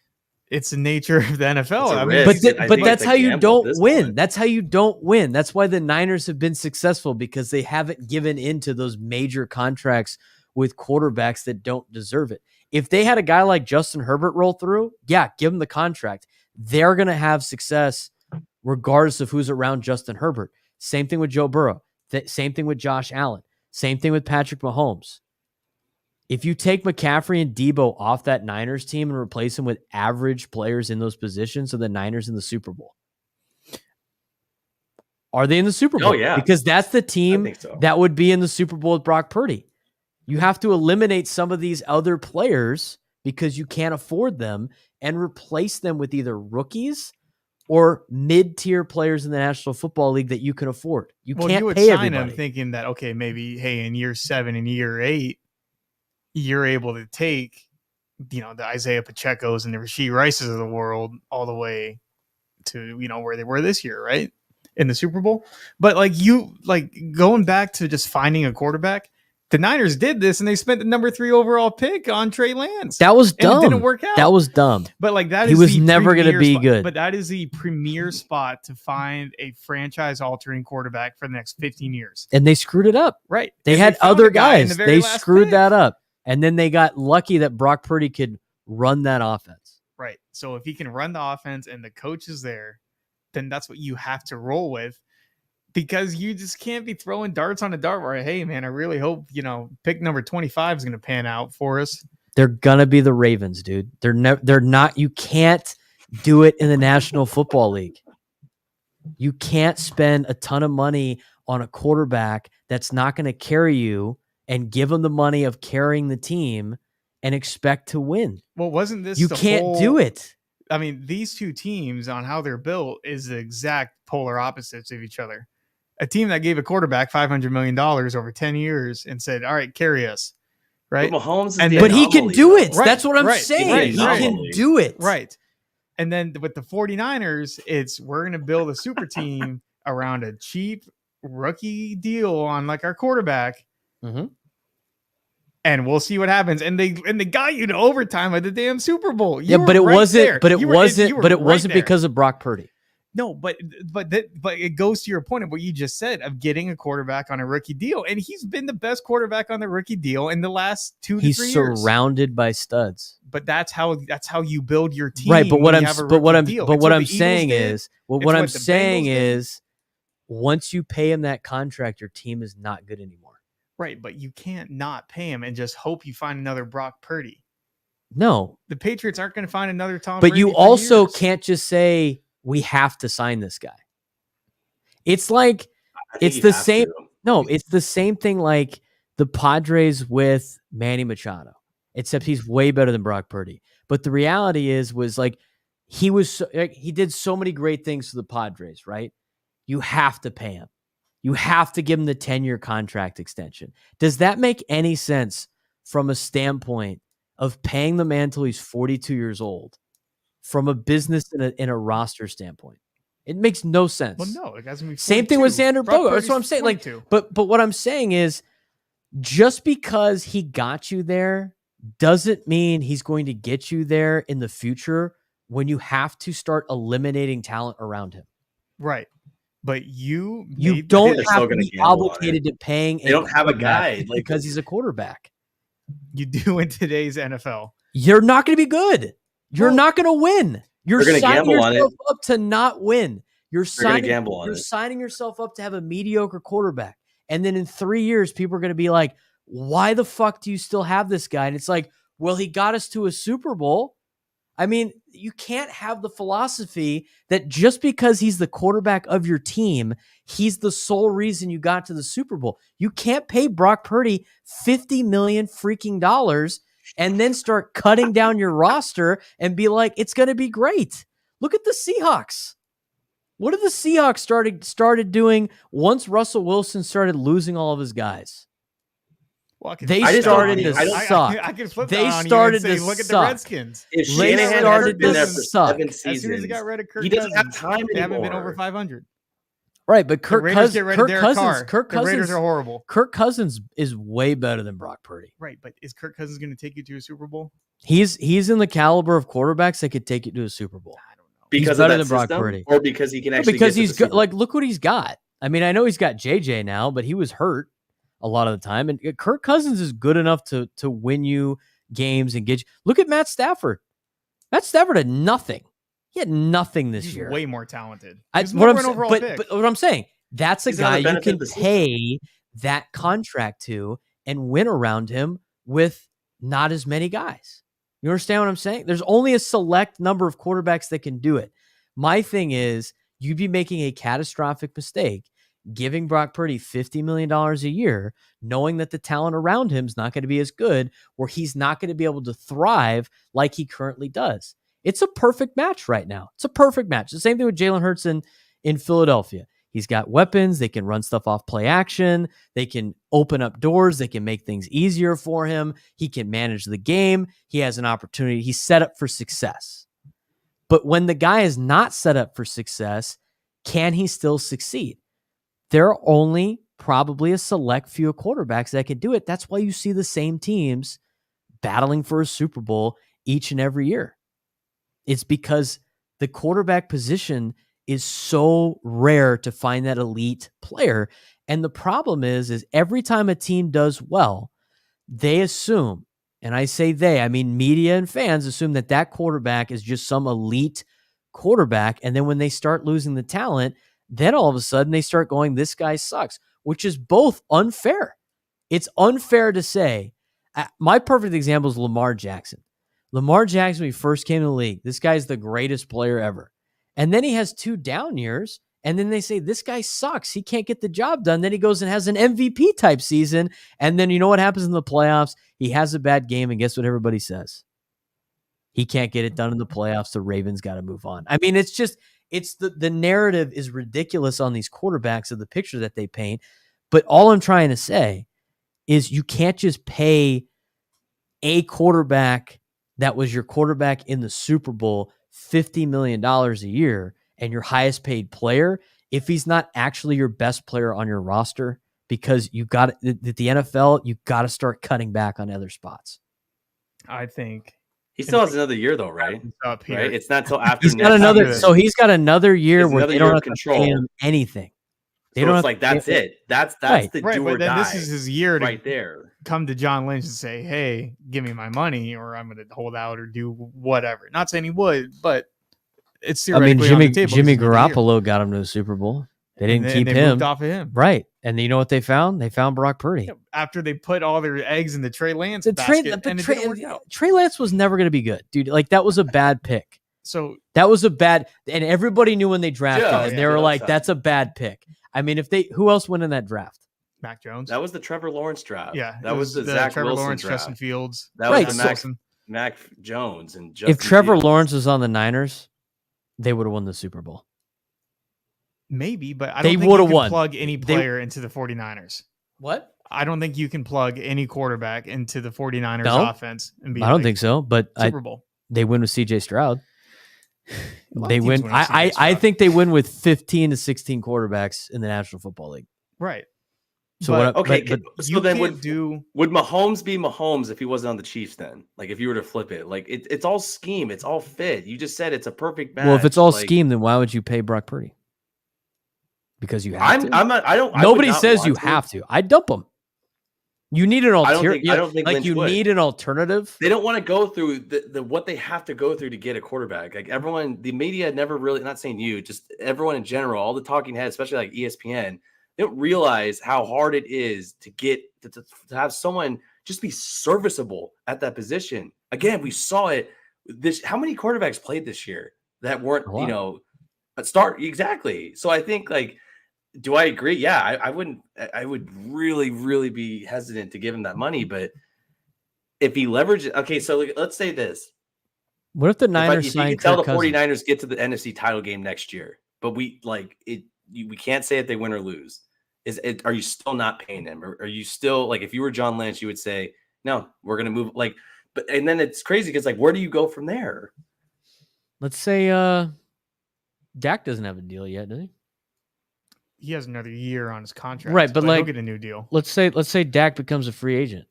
It's the nature of the NFL. But that's how you don't win. That's how you don't win. That's why the Niners have been successful, because they haven't given into those major contracts with quarterbacks that don't deserve it. If they had a guy like Justin Herbert roll through, yeah, give him the contract. They're going to have success regardless of who's around Justin Herbert. Same thing with Joe Burrow. Same thing with Josh Allen. Same thing with Patrick Mahomes. If you take McCaffrey and Deebo off that Niners team and replace them with average players in those positions, so the Niners in the Super Bowl. Are they in the Super Bowl? Oh, yeah. Because that's the team that would be in the Super Bowl with Brock Purdy. You have to eliminate some of these other players because you can't afford them and replace them with either rookies or mid-tier players in the National Football League that you can afford. You Well, can't you would pay sign everybody. him thinking that, okay, maybe, hey, in year 7 and year 8, you're able to take, the Isaiah Pacheco's and the Rashee Rices of the world all the way to, where they were this year, right? In the Super Bowl. But going back to just finding a quarterback, the Niners did this and they spent the number 3 overall pick on Trey Lance. That was dumb. And it didn't work out. That was dumb. But that he is was the never going to be spot. good. But that is the premier spot to find a franchise-altering quarterback for the next 15 years. And they screwed it up. Right. They and had they found other a guy in guys. the very They last screwed pick. that up. And then they got lucky that Brock Purdy could run that offense. Right. So if he can run the offense and the coach is there, then that's what you have to roll with, because you just can't be throwing darts on a dartboard. Hey, man, I really hope, pick number 25 is going to pan out for us. They're going to be the Ravens, dude. They're not. You can't do it in the National Football League. You can't spend a ton of money on a quarterback that's not going to carry you and give them the money of carrying the team and expect to win. Well, wasn't this You can't do it. I mean, these two teams on how they're built is the exact polar opposites of each other. A team that gave a quarterback $500 million over 10 years and said, all right, carry us. Right. But Mahomes is but he can do it. Right, That's what I'm saying. right, he right. can do it. Right. And then with the 49ers, we're going to build a super team around a cheap rookie deal on our quarterback. Mm-hmm. And we'll see what happens. And they got you to overtime at the damn Super Bowl. But it wasn't because of Brock Purdy. No, but it goes to your point of what you just said of getting a quarterback on a rookie deal, and he's been the best quarterback on the rookie deal in the last 2 to 3 years. He's surrounded by studs. But that's how you build your team. Right, but what I'm saying is once you pay him that contract, your team is not good anymore. Right, but you can't not pay him and just hope you find another Brock Purdy. No, the Patriots aren't going to find another Tom. But Brady you also can't just say we have to sign this guy. It's like it's the same. No, it's the same thing like the Padres with Manny Machado, except he's way better than Brock Purdy. But the reality was he did so many great things for the Padres, right? You have to pay him. You have to give him the 10-year contract extension. Does that make any sense from a standpoint of paying the man until he's 42 years old from a business in a roster standpoint? It makes no sense. Well, no, it doesn't. Same thing with Xander Bogaerts. That's what I'm saying. 42. But what I'm saying is, just because he got you there doesn't mean he's going to get you there in the future when you have to start eliminating talent around him. Right. But you don't have to be obligated to paying. They don't have a guy because he's a quarterback. You do in today's NFL. You're not going to be good. You're not going to win. You're signing yourself up to not win. You're signing yourself up to have a mediocre quarterback. And then in 3 years, people are going to be like, why the fuck do you still have this guy? And it's like, well, he got us to a Super Bowl. I mean, you can't have the philosophy that just because he's the quarterback of your team, he's the sole reason you got to the Super Bowl. You can't pay Brock Purdy $50 million freaking dollars and then start cutting down your roster and be like, it's going to be great. Look at the Seahawks. What have the Seahawks started doing once Russell Wilson started losing all of his guys? Well, they started to suck. They started to look at suck. the Redskins. If Shanahan hasn't been there for suck. 7 seasons, as soon as they got rid of Kirk he doesn't Cousins, have time they anymore. haven't been over 500. Right, but Kirk Cousins, the Raiders are horrible. Kirk Cousins is way better than Brock Purdy. Right, but is Kirk Cousins going to take you to a Super Bowl? He's in the caliber of quarterbacks that could take you to a Super Bowl. I don't know. Because he's better of that than Brock system, Purdy, or because he can actually because get he's good. Like, look what he's got. I mean, I know he's got JJ now, but he was hurt a lot of the time, and Kirk Cousins is good enough to win you games and get you. Look at Matt Stafford. Matt Stafford had nothing. He had nothing this year. Way more talented. But what I'm saying, that's a guy you can pay that contract to and win around him with not as many guys. You understand what I'm saying? There's only a select number of quarterbacks that can do it. My thing is, you'd be making a catastrophic mistake giving Brock Purdy $50 million a year, knowing that the talent around him is not going to be as good, or he's not going to be able to thrive like he currently does. It's a perfect match right now. It's a perfect match. The same thing with Jalen Hurts in Philadelphia. He's got weapons. They can run stuff off play action. They can open up doors. They can make things easier for him. He can manage the game. He has an opportunity. He's set up for success. But when the guy is not set up for success, can he still succeed? There are only probably a select few quarterbacks that can do it. That's why you see the same teams battling for a Super Bowl each and every year. It's because the quarterback position is so rare to find that elite player. And the problem is every time a team does well, they assume, and I say they, I mean media and fans assume that quarterback is just some elite quarterback. And then when they start losing the talent, then all of a sudden they start going, this guy sucks, which is both unfair. It's unfair to say, my perfect example is Lamar Jackson. Lamar Jackson, when he first came to the league, this guy's the greatest player ever. And then he has 2 down years, and then they say, this guy sucks. He can't get the job done. Then he goes and has an MVP type season. And then you know what happens in the playoffs? He has a bad game, and guess what everybody says? He can't get it done in the playoffs. The Ravens got to move on. I mean, it's the narrative is ridiculous on these quarterbacks of the picture that they paint. But all I'm trying to say is you can't just pay a quarterback that was your quarterback in the Super Bowl $50 million a year and your highest paid player if he's not actually your best player on your roster, because you got the NFL, you got to start cutting back on other spots. I think he still has another year though, right? Right. It's not till after he's got another year. So he's got another year where another they don't year have of to pay him anything. They don't it's have like to that's pay him. it. That's Right. the Right, do but or then die. this is his year to right there. come to John Lynch and say, hey, give me my money or I'm going to hold out or do whatever. Not saying he would, but it's theoretically on the table. Jimmy Garoppolo got him to the Super Bowl. They didn't keep they him. moved off of him. Right. And you know what they found? They found Brock Purdy. After they put all their eggs in the Trey Lance The basket, and it didn't work out. Trey Lance was never going to be good, dude. Like, that was a bad pick. So that was a bad, and everybody knew when they drafted him, and they were like, Joe. that's a bad pick. I mean, who else went in that draft? Mac Jones. That was the Trevor Lawrence draft. Yeah. That was the Zach Trevor Wilson Lawrence, draft. Justin Fields. That Right, was the Mac Jones and Justin If Trevor Fields. Lawrence was on the Niners, they would have won the Super Bowl. Maybe, but I They don't think would've you can won. plug any player into the 49ers. What? I don't think you can plug any quarterback into the 49ers No? offense and be I don't think so, but Super Bowl. they win with CJ Stroud. A lot of They teams win. win with CJ I Stroud. think they win with 15 to 16 quarterbacks in the National Football League. Right. So But- what? Okay, but so You then can't do would Mahomes be Mahomes if he wasn't on the Chiefs then? Like if you were to flip it, like it's all scheme, it's all fit. You just said it's a perfect match. well, if it's all like, scheme, then why would you pay Brock Purdy? Because you have to. I'm not. I don't. Nobody I would not says want you to. have to. I dump them. You need an I alternative. don't think like Lynch you would. need an alternative. They don't want to go through the what they have to go through to get a quarterback. Like everyone, the media never really. Not saying you, just everyone in general. All the talking heads, especially like ESPN, they don't realize how hard it is to get to have someone just be serviceable at that position. Again, we saw it. How many quarterbacks played this year that weren't A lot. start exactly? So I think like. Do I agree? Yeah, I wouldn't. I would really, really be hesitant to give him that money. But if he leverages, okay, so let's say this: What if the Niners if you sign can tell Kirk the Cousins? 49ers get to the NFC title game next year, but we can't say if they win or lose. Are you still not paying them, or are you still like if you were John Lynch, you would say no, we're gonna move and then it's crazy because like where do you go from there? Let's say Dak doesn't have a deal yet, does he? he has another year on his contract. Right, but he'll like- get a new deal. Let's say Dak becomes a free agent.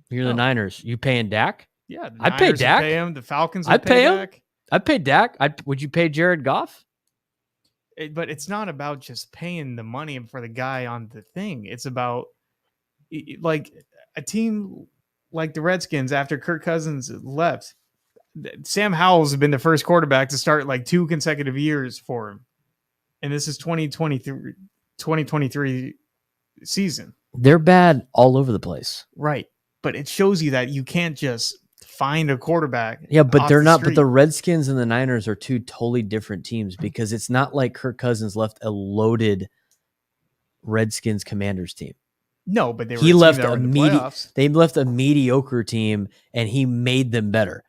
You're the Oh. Niners. You paying Dak? Yeah, the I'd pay Niners would Dak. Pay him. The Falcons would I'd pay him. Dak. I'd pay Dak. Would you pay Jared Goff? But it's not about just paying the money for the guy on the thing. It's about like a team like the Redskins after Kirk Cousins left. Sam Howell's been the first quarterback to start like 2 consecutive years for him. And this is 2023 season. They're bad all over the place. Right. But it shows you that you can't just find a quarterback. Yeah, but off they're the not. But street. the Redskins and the Niners are 2 totally different teams because it's not like Kirk Cousins left a loaded Redskins Commanders team. No, but they were He a team left that were a in the medi- playoffs. They left a mediocre team and he made them better.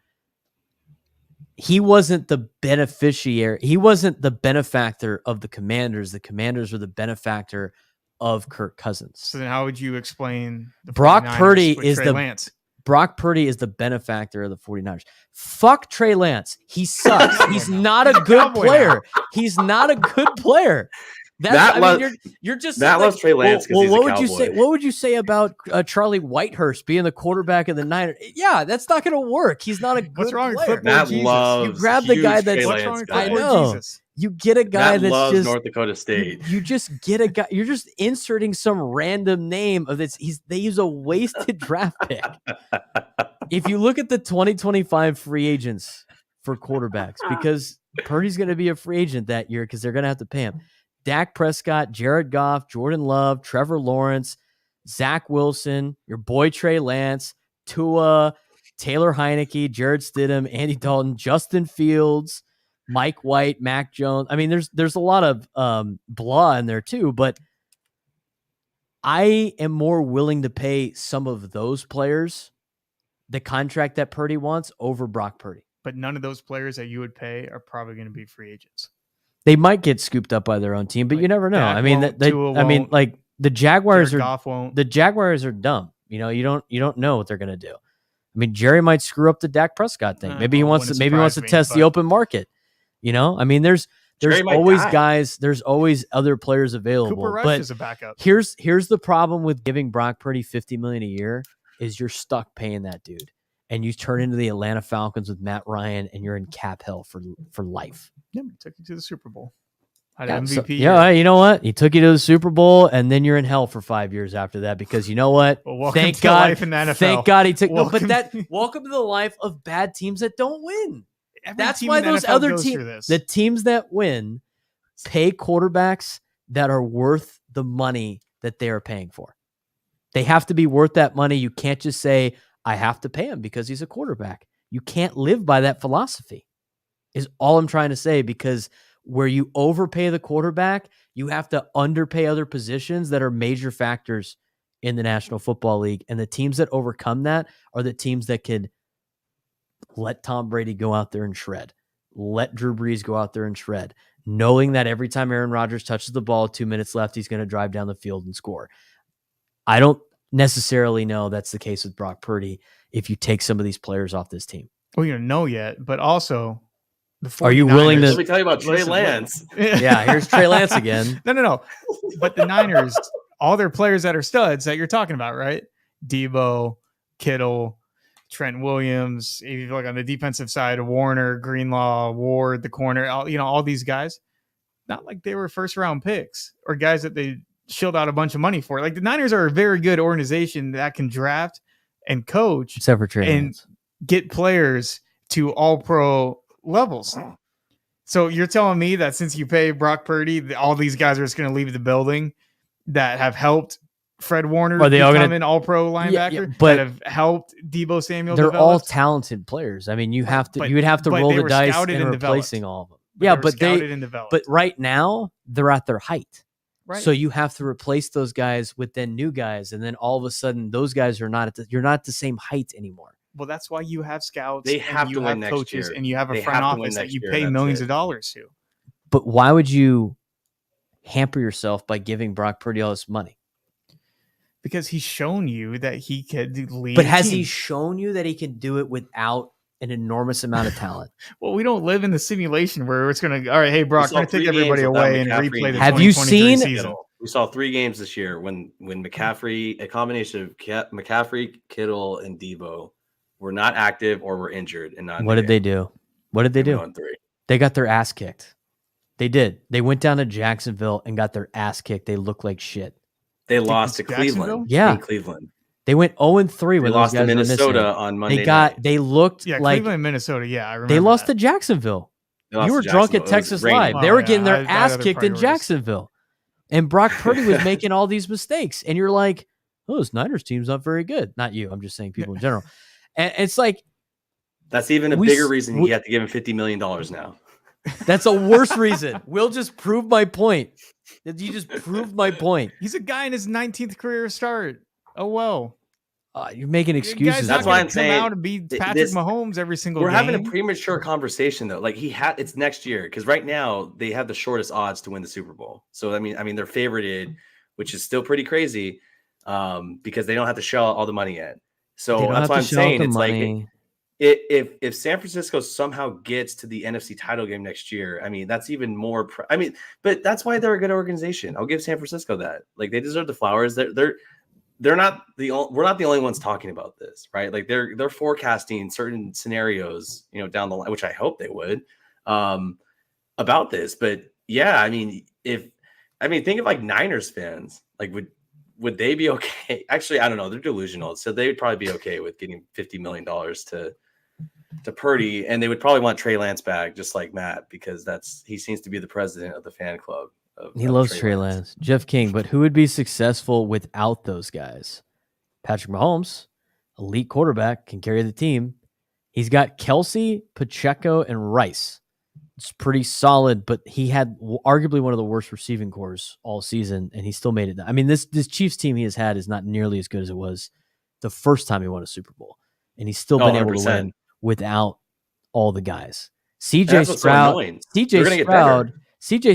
he wasn't the beneficiary. He wasn't the benefactor of the Commanders. The Commanders were the benefactor of Kirk Cousins. So then how would you explain the Brock 49ers Purdy with is Trey Lance? Brock Purdy is the benefactor of the 49ers. Fuck Trey Lance. He sucks. He's not a good player. He's not a good player. You're just Matt loves Trey Lance. Well, what would you say? What would you say about Charlie Whitehurst being the quarterback of the Niners? Yeah, that's not going to work. He's not a good What's wrong player. with football? Jesus? You grab the guy that's. What's wrong with I football? know. Jesus? You get a guy that's loves just North Dakota State. You just get a guy. You're just inserting some random name of this. They use a wasted draft pick. If you look at the 2025 free agents for quarterbacks, because Purdy's going to be a free agent that year because they're going to have to pay him. Dak Prescott, Jared Goff, Jordan Love, Trevor Lawrence, Zach Wilson, your boy Trey Lance, Tua, Taylor Heineke, Jared Stidham, Andy Dalton, Justin Fields, Mike White, Mac Jones. I mean, there's a lot of blah in there too, but I am more willing to pay some of those players the contract that Purdy wants over Brock Purdy. But none of those players that you would pay are probably going to be free agents. They might get scooped up by their own team, but you never know. Dak I mean, like the Jaguars the Jaguars are dumb. You know, you don't know what they're going to do. I mean, Jerry might screw up the Dak Prescott thing. Maybe he wants to test the open market. You know, I mean, there's always guys, there's always other players available. Cooper Rush is a backup. Here's the problem with giving Brock Purdy $50 million a year is you're stuck paying that dude, and you turn into the Atlanta Falcons with Matt Ryan, and you're in cap hell for life. Yeah, he took you to the Super Bowl. Had MVP. You know what? He took you to the Super Bowl, and then you're in hell for 5 years after that because you know what? Well, thank God. Life in the NFL. Thank God he took. Welcome to the life of bad teams that don't win. That's why those other teams, the teams that win, pay quarterbacks that are worth the money that they are paying for. They have to be worth that money. You can't just say, I have to pay him because he's a quarterback. You can't live by that philosophy, is all I'm trying to say, because where you overpay the quarterback, you have to underpay other positions that are major factors in the National Football League. And the teams that overcome that are the teams that could let Tom Brady go out there and shred. Let Drew Brees go out there and shred, knowing that every time Aaron Rodgers touches the ball, 2 minutes left, he's going to drive down the field and score. I don't necessarily know that's the case with Brock Purdy if you take some of these players off this team. Well, you don't know yet, but also the 49ers, are you willing to... Let me tell you about Trey Lance. Yeah, here's Trey Lance again. No. But the Niners, all their players that are studs that you're talking about, right? Debo, Kittle, Trent Williams, if you look on the defensive side, Warner, Greenlaw, Ward, the corner, all these guys, not like they were first round picks or guys that they shilled out a bunch of money for. Like the Niners are a very good organization that can draft and coach, except for Trey Lance, get players to all pro levels. So you're telling me that since you pay Brock Purdy, all these guys are just going to leave the building that have helped Fred Warner become an all-pro linebacker, but that have helped Debo Samuel. They're all talented players. I mean, you would have to roll the dice in replacing all of them. But right now they're at their height. Right. So you have to replace those guys with then new guys, and then all of a sudden those guys are not you're not at the same height anymore. Well, that's why you have scouts. They have you have coaches, and you have a front office that you pay millions of dollars to. But why would you hamper yourself by giving Brock Purdy all this money? Because he's shown you that he could lead. But has he shown you that he can do it without an enormous amount of talent? Well, we don't live in the simulation where it's going to, all right, hey, Brock, we're going to take everybody away and replay the Have you seen season. We saw 3 games this year when McCaffrey, a combination of McCaffrey, Kittle, and Debo were not active or were injured. And what did they do? What did they do? They got their ass kicked. They did. They went down to Jacksonville and got their ass kicked. They looked like shit. They lost to Cleveland. Yeah. In Cleveland. They went 0-3 when they lost to Minnesota on Monday night. They looked like Cleveland and Minnesota. Yeah, I remember. They lost to Jacksonville. You were drunk at Texas Live. They were getting their ass kicked in Jacksonville. And Brock Purdy was making all these mistakes. And you're like, oh, this Niners team's not very good. Not you. I'm just saying people in general. And it's like, that's even a bigger reason you have to give him $50 million now. That's a worse reason. Will just prove my point. You just proved my point. He's a guy in his 19th career start. Oh, well. You're making You excuses. guys That's not why gonna I'm come saying out and beat Patrick this- Mahomes every single We're game. having a premature conversation though. Like it's next year because right now they have the shortest odds to win the Super Bowl. So I mean they're favorited, which is still pretty crazy, because they don't have to shell out all the money yet. So They don't that's have why to I'm shell out saying the it's money. like if San Francisco somehow gets to the NFC title game next year, I mean that's even more. But that's why they're a good organization. I'll give San Francisco that. Like they deserve the flowers. They're not we're not the only ones talking about this, right? Like they're forecasting certain scenarios, down the line, which I hope they would, about this. But yeah, I mean, think of like Niners fans, like would they be okay? Actually, I don't know. They're delusional, so they would probably be okay with getting $50 million to Purdy, and they would probably want Trey Lance back, just like Matt, because he seems to be the president of the fan club. He loves Trey Lance. Jeff King, but who would be successful without those guys? Patrick Mahomes, elite quarterback, can carry the team. He's got Kelsey, Pacheco, and Rice. It's pretty solid, but he had arguably one of the worst receiving cores all season, and he still made it. I mean, this Chiefs team he has had is not nearly as good as it was the first time he won a Super Bowl, and he's still been able to win without all the guys. CJ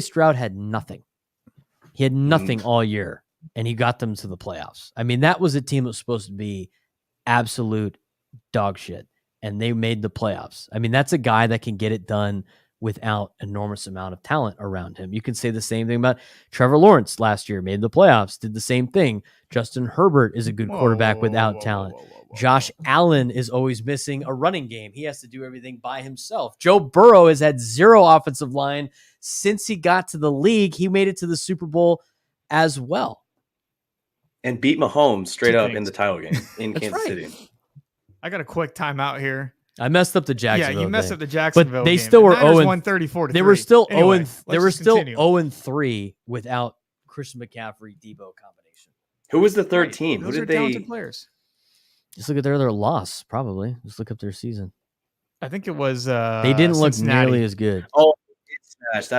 Stroud had nothing. He had nothing all year, and he got them to the playoffs. I mean, that was a team that was supposed to be absolute dog shit, and they made the playoffs. I mean, that's a guy that can get it done without enormous amount of talent around him. You can say the same thing about Trevor Lawrence last year, made the playoffs, did the same thing. Justin Herbert is a good quarterback without talent. Josh Allen is always missing a running game. He has to do everything by himself. Joe Burrow has had zero offensive line since he got to the league. He made it to the Super Bowl as well. And beat Mahomes straight up in the title game in Kansas City. I got a quick timeout here. I messed up the Jacksonville. Yeah, you messed up the Jacksonville. But they game. still were 134 to They were still anyway, 0-3 without Christian McCaffrey Debo combination. Who was the third team? Those Who are did they? talented players. Just look at their loss. Probably just look up their season. I think it was. They didn't look Cincinnati. nearly as good. Oh, that's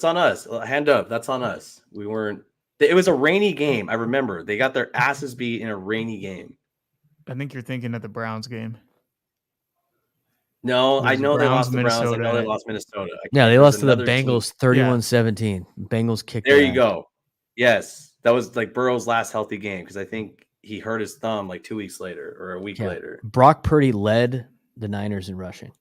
on us. Hand up. That's on us. We weren't. It was a rainy game. I remember they got their asses beat in a rainy game. I think you're thinking of the Browns game. No, I know they lost the Browns. I Minnesota. know they lost Minnesota. Yeah, they lost to the Bengals 31-17. Bengals kicked. There you go. Yes, that was like Burrow's last healthy game because I think he hurt his thumb like 2 weeks later or a week later. Brock Purdy led the Niners in rushing.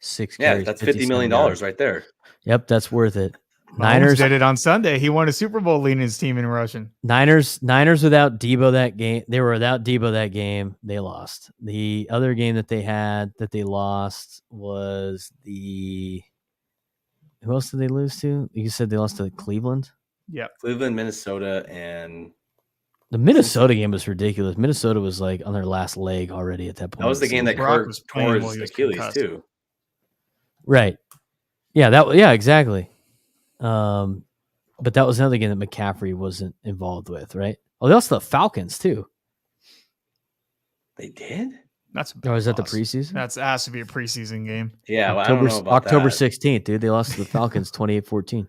6 carries. That's $50 million right there. Yep, that's worth it. Niners did it on Sunday. He won a Super Bowl leading his team in rushing. Niners without Debo that game. They were without Debo that game. They lost. The other game that they had that they lost was who else did they lose to? You said they lost to Cleveland? Yeah. Cleveland, Minnesota, and the Minnesota game was ridiculous. Minnesota was like on their last leg already at that point. That was the game that Kirk tore his Achilles too. Right. Yeah, exactly. But that was another game that McCaffrey wasn't involved with, right? Oh, they lost to the Falcons too. They did? That's is that the preseason? That has to be a preseason game. Yeah, well, I don't know about October that. 16th, dude. They lost to the Falcons 28-14.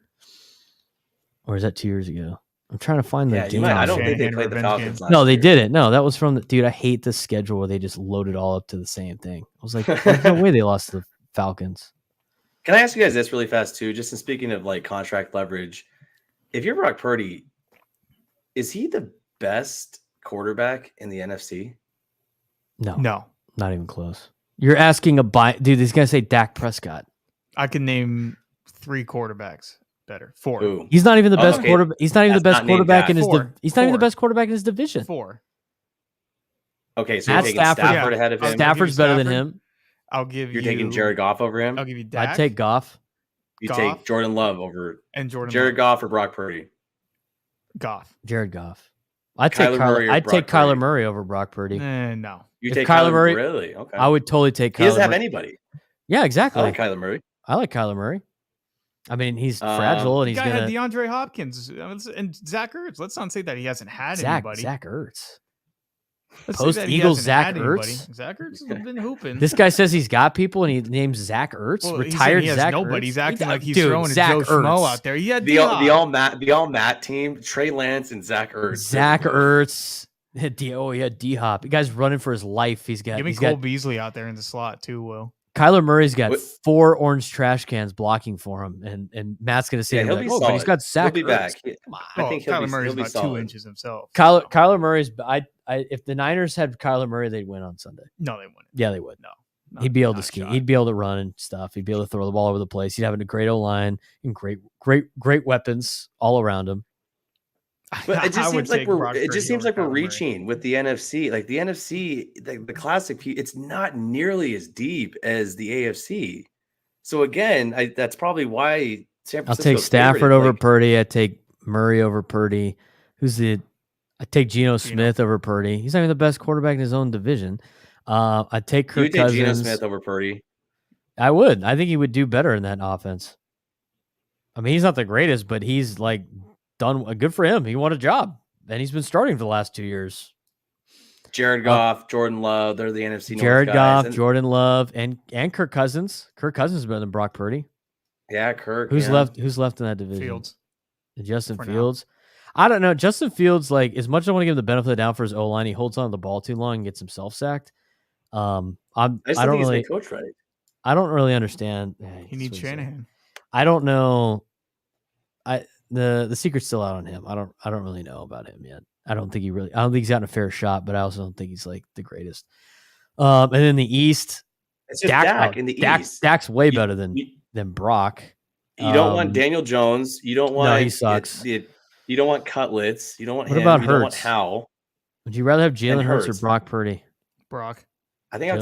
Or is that 2 years ago? I'm trying to find the game. I don't think they played the Falcons last No, they year. didn't. No, that was from the dude. I hate the schedule where they just load it all up to the same thing. I was like, there's no way they lost to the Falcons. Can I ask you guys this really fast too? Just in speaking of like contract leverage, if you're Brock Purdy, is he the best quarterback in the NFC? No, No. Not even close. You're asking dude. These guys say Dak Prescott. I can name 3 quarterbacks better. 4. Ooh. He's not even the best quarterback. He's not even the That's best not named quarterback Dak. in his. Four. He's not even the Four. best quarterback in his division. 4. Okay, so Matt you're taking Stafford ahead of him. Stafford's better than him. I'll give you. You're taking Jared Goff over him. I'll give you Dak. I'd take Goff. You Goff. take Jordan Love over And Jordan Jared Love. Goff or Brock Purdy. Goff. Jared Goff. I'd take Kyler Murray or I'd take Brock Kyler Purdy. Murray over Brock Purdy. No. You If take Kyler Murray- Really? Okay. I would totally take Kyler. He doesn't have Murray. anybody. Yeah, exactly. I like Kyler Murray. I like Kyler Murray. I mean, he's fragile and The he's guy gonna had DeAndre Hopkins and Zach Ertz. Let's not say that he hasn't had anybody. Zach Ertz. Let's say Post that he Eagles hasn't Zach had anybody. Ertz. Zach Ertz has been hooping. This guy says he's got people and he names Zach Ertz. Well, he's saying Retired he has Zach nobody. Ertz. He's acting like he's Dude, throwing Zach a Joe Schmo Ertz. out there. Yeah, The all Matt team, Trey Lance and Zach Ertz. Zach Ertz. D-Hop. The guy's running for his life. Give me Cole Beasley out there in the slot too, Will. Kyler Murray's got What? 4 orange trash cans blocking for him, and Matt's gonna say, he'll be solid. but he's got Zach He'll be Ertz. back. Come on. I think Kyler Murray's he'll be about solid. 2 inches himself. Kyler Murray's. If the Niners had Kyler Murray, they'd win on Sunday. No, they wouldn't. Yeah, they would. No, He'd be able to not a ski. shot. He'd be able to run and stuff. He'd be able to throw the ball over the place. He'd have a great O-line and great weapons all around him. But it just seems like we're Kyler Murray. reaching with the NFC. Like the NFC, the classic, it's not nearly as deep as the AFC. So again, that's probably why San Francisco. I'll take Stafford over Purdy. I take Murray over Purdy. I take Geno Smith over Purdy. He's not even the best quarterback in his own division. I take Kirk Cousins. Geno Smith over Purdy. I would. I think he would do better in that offense. I mean, he's not the greatest, but he's like done good for him. He won a job, and he's been starting for the last 2 years. Jared Goff, Jordan Love, they're the NFC North Jared guys. Goff, Jordan Love, and Kirk Cousins. Kirk Cousins is better than Brock Purdy. Yeah, Kirk. Who's left in that division? Fields. Justin Fields. I don't know. Justin Fields, like, as much as I want to give him the benefit of the doubt for his O-line, he holds on to the ball too long and gets himself sacked. I don't really coach right. I don't really understand. He needs Shanahan. I don't know. The secret's still out on him. I don't really know about him yet. I don't think he's gotten a fair shot, but I also don't think he's like the greatest. And in the East, it's just Dak in the East. Dak's way better than Brock. You don't want Daniel Jones. You don't want. No, he sucks. You don't want Cutlets. You don't want what him. About you Hurts? don't want Howell. Would you rather have Jalen Hurts or Brock Purdy? Brock. I think I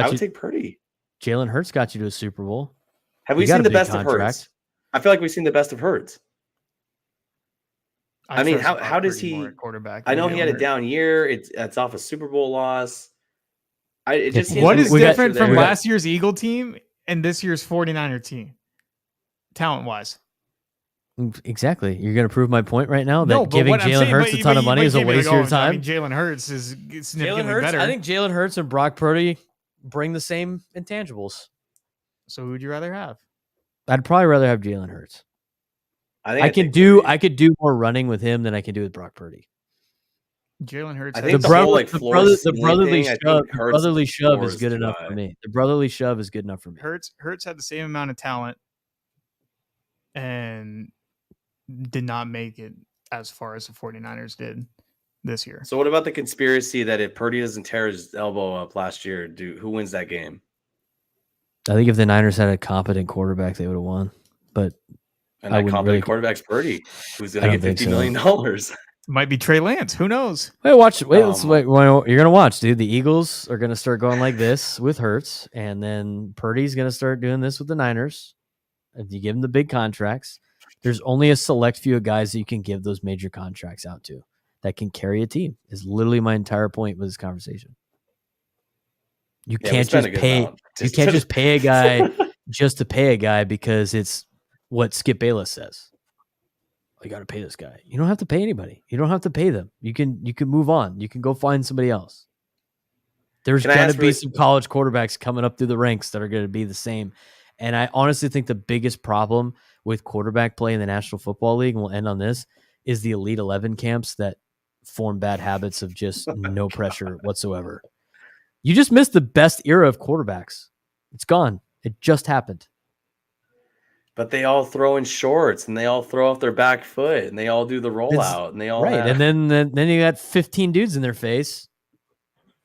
would take Purdy. Jalen Hurts got you to a Super Bowl. Have we seen the best of Hurts? I feel like we've seen the best of Hurts. I mean, how does he? Quarterback. I know he had a down year. It's off a Super Bowl loss. It just seems what is different from last year's Eagle team and this year's 49er team, talent-wise? Exactly. You're going to prove my point right now that giving Jalen Hurts a ton of money is a waste of your time. I mean, Jalen Hurts is significantly better. I think Jalen Hurts and Brock Purdy bring the same intangibles. So who would you rather have? I'd probably rather have Jalen Hurts. I could do more running with him than I can do with Brock Purdy. Jalen Hurts. I think the brotherly shove is good enough for me. The brotherly shove is good enough for me. Hurts had the same amount of talent and did not make it as far as the 49ers did this year. So what about the conspiracy that if Purdy doesn't tear his elbow up last year, who wins that game? I think if the Niners had a competent quarterback, they would have won. But and that competent quarterback's Purdy, who's going to get $50 million. Might be Trey Lance. Who knows? Wait. You're gonna watch, dude. The Eagles are gonna start going like this with Hurts, and then Purdy's gonna start doing this with the Niners. If you give them the big contracts, there's only a select few of guys that you can give those major contracts out to that can carry a team. Is literally my entire point with this conversation. You can't just pay. You can't just pay a guy just to pay a guy because it's what Skip Bayless says. You got to pay this guy. You don't have to pay anybody. You don't have to pay them. You can move on. You can go find somebody else. There's going to be some college quarterbacks coming up through the ranks that are going to be the same. And I honestly think the biggest problem with quarterback play in the National Football League, and we'll end on this, is the Elite 11 camps that form bad habits of just no pressure whatsoever. You just missed the best era of quarterbacks. It's gone. It just happened. But they all throw in shorts, and they all throw off their back foot, and they all do the rollout, and they all And then you got 15 dudes in their face,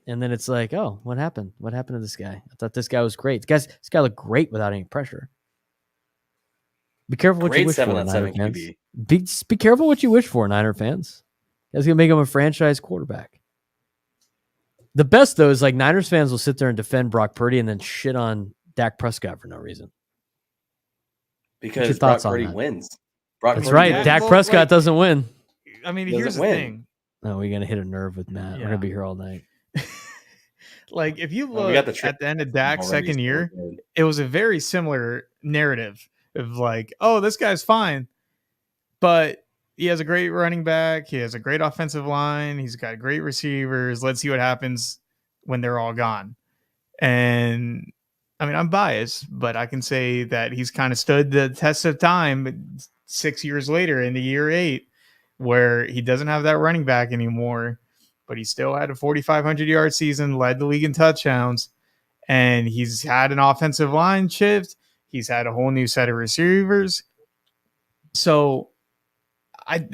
and then it's like, oh, what happened? What happened to this guy? I thought this guy was great. This guy looked great without any pressure. Be careful what you wish for, Niner fans. Be careful what you wish for, Niner fans. That's gonna make him a franchise quarterback. The best though is like Niners fans will sit there and defend Brock Purdy and then shit on Dak Prescott for no reason. Because Brock Purdy wins. That's right. Dak Prescott doesn't win. I mean, here's the thing. No, we're going to hit a nerve with Matt. We're going to be here all night. Like, if you look at the end of Dak's second year, it was a very similar narrative of like, oh, this guy's fine, but he has a great running back. He has a great offensive line. He's got great receivers. Let's see what happens when they're all gone. And I mean, I'm biased, but I can say that he's kind of stood the test of time 6 years later in the year 8, where he doesn't have that running back anymore, but he still had a 4,500-yard season, led the league in touchdowns, and he's had an offensive line shift. He's had a whole new set of receivers. So I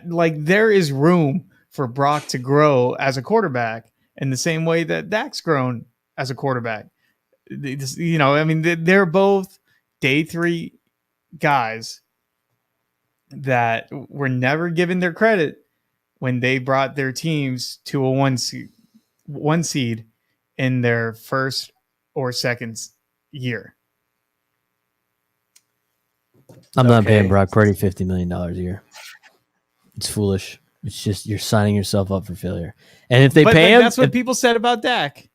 like there is room for Brock to grow as a quarterback in the same way that Dak's grown as a quarterback. I mean, they're both day 3 guys that were never given their credit when they brought their teams to a one seed in their first or second year. I'm not paying Brock Purdy $50 million a year. It's foolish. It's just you're signing yourself up for failure. And if they pay him, that's what people said about Dak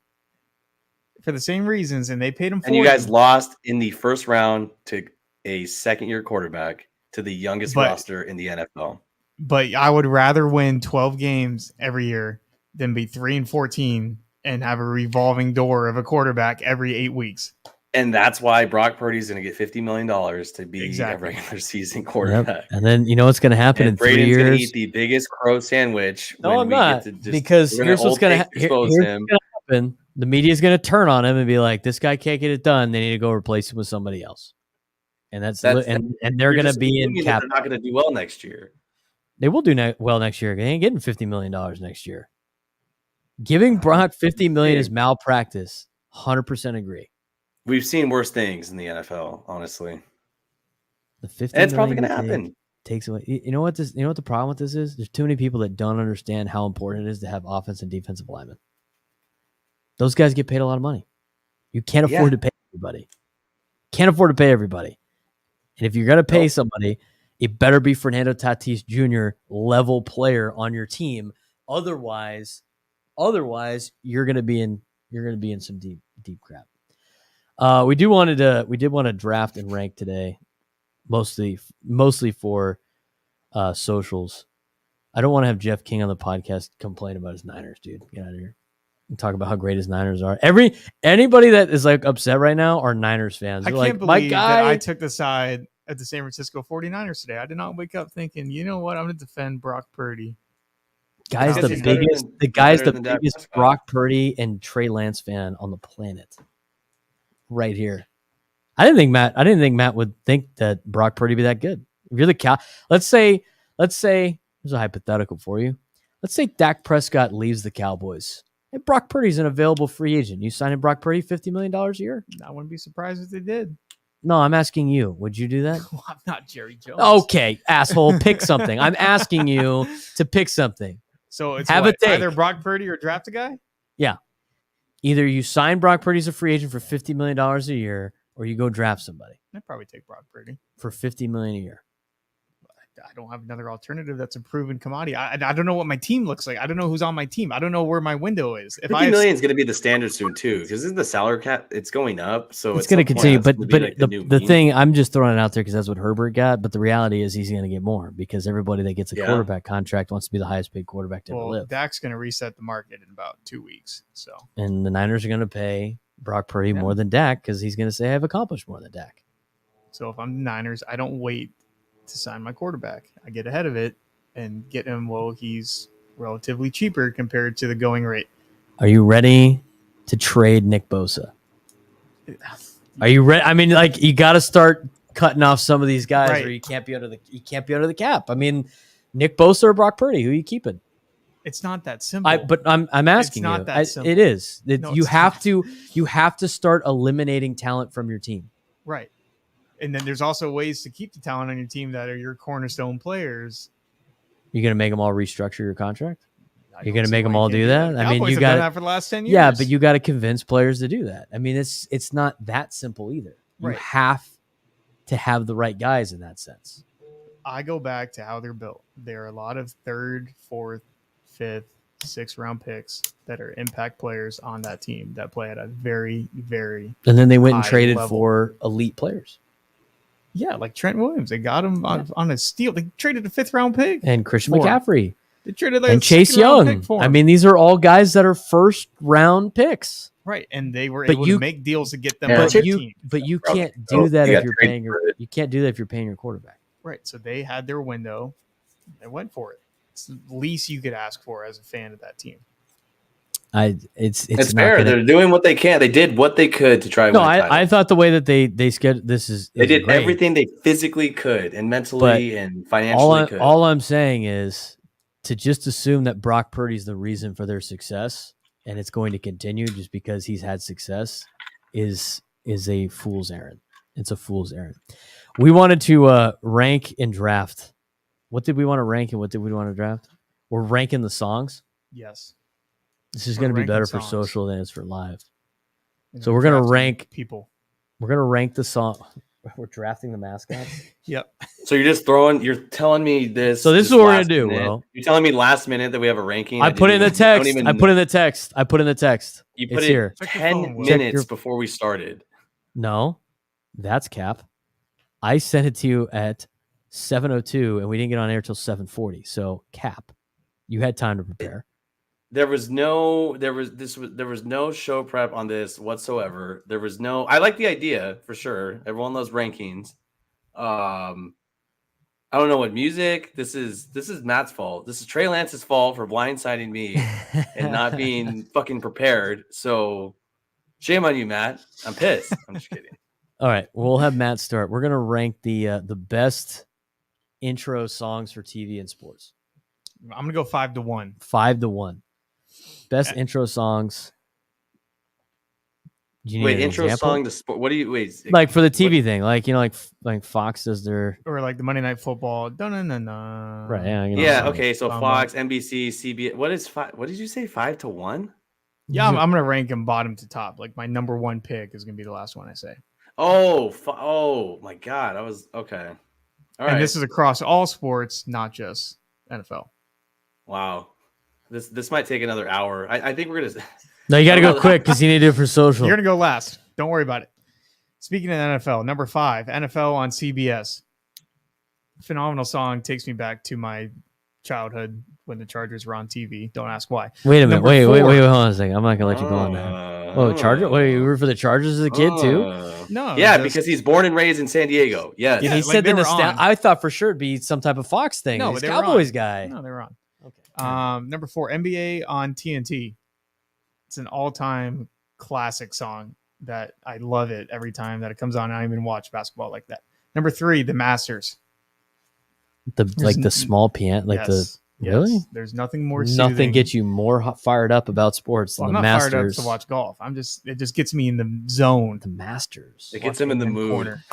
for the same reasons, and they paid him. And you guys lost in the first round to a second-year quarterback to the youngest roster in the NFL. But I would rather win 12 games every year than be 3-14 and have a revolving door of a quarterback every 8 weeks. And that's why Brock Purdy is going to get $50 million to be a regular season quarterback. Yep. And then you know what's going to happen in 3 years? Braden's going to eat the biggest crow sandwich. No, I'm not. Because here's what's going to happen. The media is going to turn on him and be like, this guy can't get it done. They need to go replace him with somebody else. And and they're going to be in cap. They're not going to do well next year. They will do well next year. They ain't getting $50 million next year. Giving Brock $50 million is malpractice. 100% agree. We've seen worse things in the NFL, honestly. The $50 and it's probably going to happen. Takes away. You know what the problem with this is? There's too many people that don't understand how important it is to have offense and defensive linemen. Those guys get paid a lot of money. You can't afford to pay everybody. Can't afford to pay everybody. And if you're going to pay somebody, it better be Fernando Tatis Jr. level player on your team. Otherwise, you're going to be in some deep crap. We did want to draft and rank today, mostly for socials. I don't want to have Jeff King on the podcast complain about his Niners, dude. Get out of here. And talk about how great his Niners are. Anybody that is like upset right now are Niners fans. They're can't believe that I took the side at the San Francisco 49ers today. I did not wake up thinking, you know what, I'm going to defend Brock Purdy. Guy's the biggest Brock Purdy and Trey Lance fan on the planet. Right here. I didn't think Matt would think that Brock Purdy be that good. If you're the let's say here's a hypothetical for you. Let's say Dak Prescott leaves the Cowboys and Brock Purdy's an available free agent. You signing Brock Purdy $50 million a year? I wouldn't be surprised if they did. No, I'm asking you. Would you do that? Well, I'm not Jerry Jones. Okay, asshole. Pick something. I'm asking you to pick something. So it's either Brock Purdy or draft a guy? Yeah. Either you sign Brock Purdy as a free agent for $50 million a year, or you go draft somebody. I'd probably take Brock Purdy for $50 million a year. I don't have another alternative that's a proven commodity. I don't know what my team looks like. I don't know who's on my team. I don't know where my window is. $50 million is going to be the standard soon too, because isn't the salary cap? It's going up, so it's going to continue. But the thing, I'm just throwing it out there because that's what Herbert got. But the reality is he's going to get more because everybody that gets a quarterback contract wants to be the highest paid quarterback to ever live. Dak's going to reset the market in about 2 weeks. So, and the Niners are going to pay Brock Purdy more than Dak because he's going to say I've accomplished more than Dak. So if I'm the Niners, I don't wait to sign my quarterback. I get ahead of it and get him while he's relatively cheaper compared to the going rate. Are you ready to trade Nick Bosa? Are you ready? I mean, like you got to start cutting off some of these guys, or you can't be under the cap. I mean, Nick Bosa or Brock Purdy, who are you keeping? It's not that simple. But I'm asking you. It is. You have to start eliminating talent from your team. Right. And then there's also ways to keep the talent on your team that are your cornerstone players. You're going to make them all restructure your contract? You're going to make them all do that? I mean, you got that for the last 10 years. Yeah, but you got to convince players to do that. I mean, it's not that simple either. You have to have the right guys in that sense. I go back to how they're built. There are a lot of 3rd, 4th, 5th, 6th round picks that are impact players on that team that play at a very, very and then they went and traded for elite players. Yeah, like Trent Williams. They got him on a steal. They traded a 5th round pick. And Christian McCaffrey. They traded and Chase Young. I mean, these are all guys that are 1st round picks. Right. And they were able to make deals to get them But you can't do that if you're paying you can't do that if you're paying your quarterback. Right. So they had their window. They went for it. It's the least you could ask for as a fan of that team. It's It's not fair. gonna. They're doing what they can. They did what they could to try to No, win a title. I thought the way that they scheduled this They is did great. everything they physically could and mentally and financially could. All I'm saying is to just assume that Brock Purdy's the reason for their success and it's going to continue just because he's had success is a fool's errand. It's a fool's errand. We wanted to rank and draft. What did we want to rank and what did we want to draft? We're ranking the songs. Yes. This is We're going to be ranking better songs. for social than it's for live. And So we're going to drafting rank people. We're going to rank the song. We're drafting the mascots. Yep. So you're telling me this. So this is what we're going to do, Will. You're telling me last minute that we have a ranking. I put in the text. I put in the text. You put it's it here. 10 minutes before we started. No, that's Cap. I sent it to you at 7:02, and we didn't get on air till 7:40. So Cap, you had time to prepare. There was no show prep on this whatsoever. I like the idea for sure. Everyone loves rankings. I don't know what music. This is Matt's fault. This is Trey Lance's fault for blindsiding me and not being fucking prepared. So shame on you, Matt. I'm pissed. I'm just kidding. All right, we'll have Matt start. We're gonna rank the best intro songs for TV and sports. I'm gonna go 5-1. 5-1. Best intro songs. Wait, intro song to sport. What do you wait? Like for the TV thing, like like Fox does their or like the Monday Night Football. Right. Yeah. Yeah. Okay. So Fox, NBC, CBS. What is five? What did you say? 5-1? Yeah, I'm gonna rank them bottom to top. Like my number one pick is gonna be the last one I say. Oh my God! I was okay. All right. And this is across all sports, not just NFL. Wow. This might take another hour. I think we're gonna. No, you got to go quick because you need to do it for social. You're gonna go last. Don't worry about it. Speaking of NFL, number 5, NFL on CBS. Phenomenal song, takes me back to my childhood when the Chargers were on TV. Don't ask why. Wait a minute. Wait, hold on a second. I'm not gonna let you go on that. Oh, Charger. Wait, you were for the Chargers as a kid too? No. Yeah, because he's born and raised in San Diego. Yes. Yeah, he said the nostalgia. I thought for sure it'd be some type of Fox thing. No, he's but a Cowboys guy. No, they were on. Okay. Number 4, NBA on TNT. It's an all-time classic song that I love it every time that it comes on. I don't even watch basketball like that. Number 3, The Masters. The small piano, really? There's nothing more soothing. Nothing gets you more fired up about sports than I'm the not Masters. fired up to watch golf. It just gets me in the zone. The Masters. It gets him in the mood. Corner.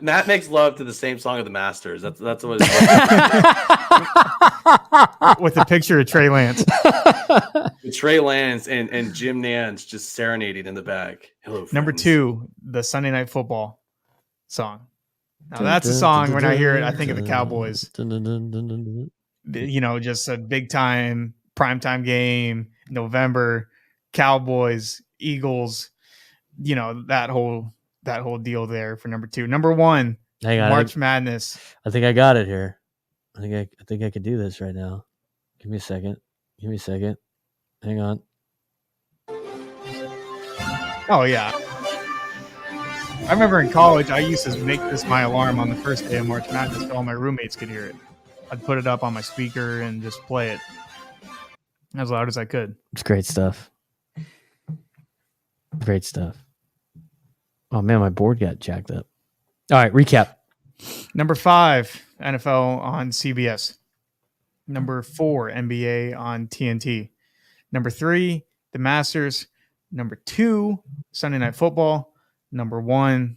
Matt makes love to the same song of the Masters. That's what it's with a picture of Trey Lance. With Trey Lance and Jim Nance just serenading in the back. Hello, friends. Number 2, the Sunday Night Football song. Now that's a song when I hear it, I think of the Cowboys. Just a big time primetime game, November, Cowboys, Eagles. That whole deal there for number 2. Number 1, March Madness. I think I got it here. I think I could do this right now. Give me a second. Hang on. Oh yeah. I remember in college I used to make this my alarm on the first day of March Madness so all my roommates could hear it. I'd put it up on my speaker and just play it as loud as I could. It's great stuff. Great stuff. Oh man, my board got jacked up. All right, recap. Number 5, NFL on CBS. Number 4, NBA on TNT. Number 3, the Masters. Number 2, Sunday Night Football. Number 1,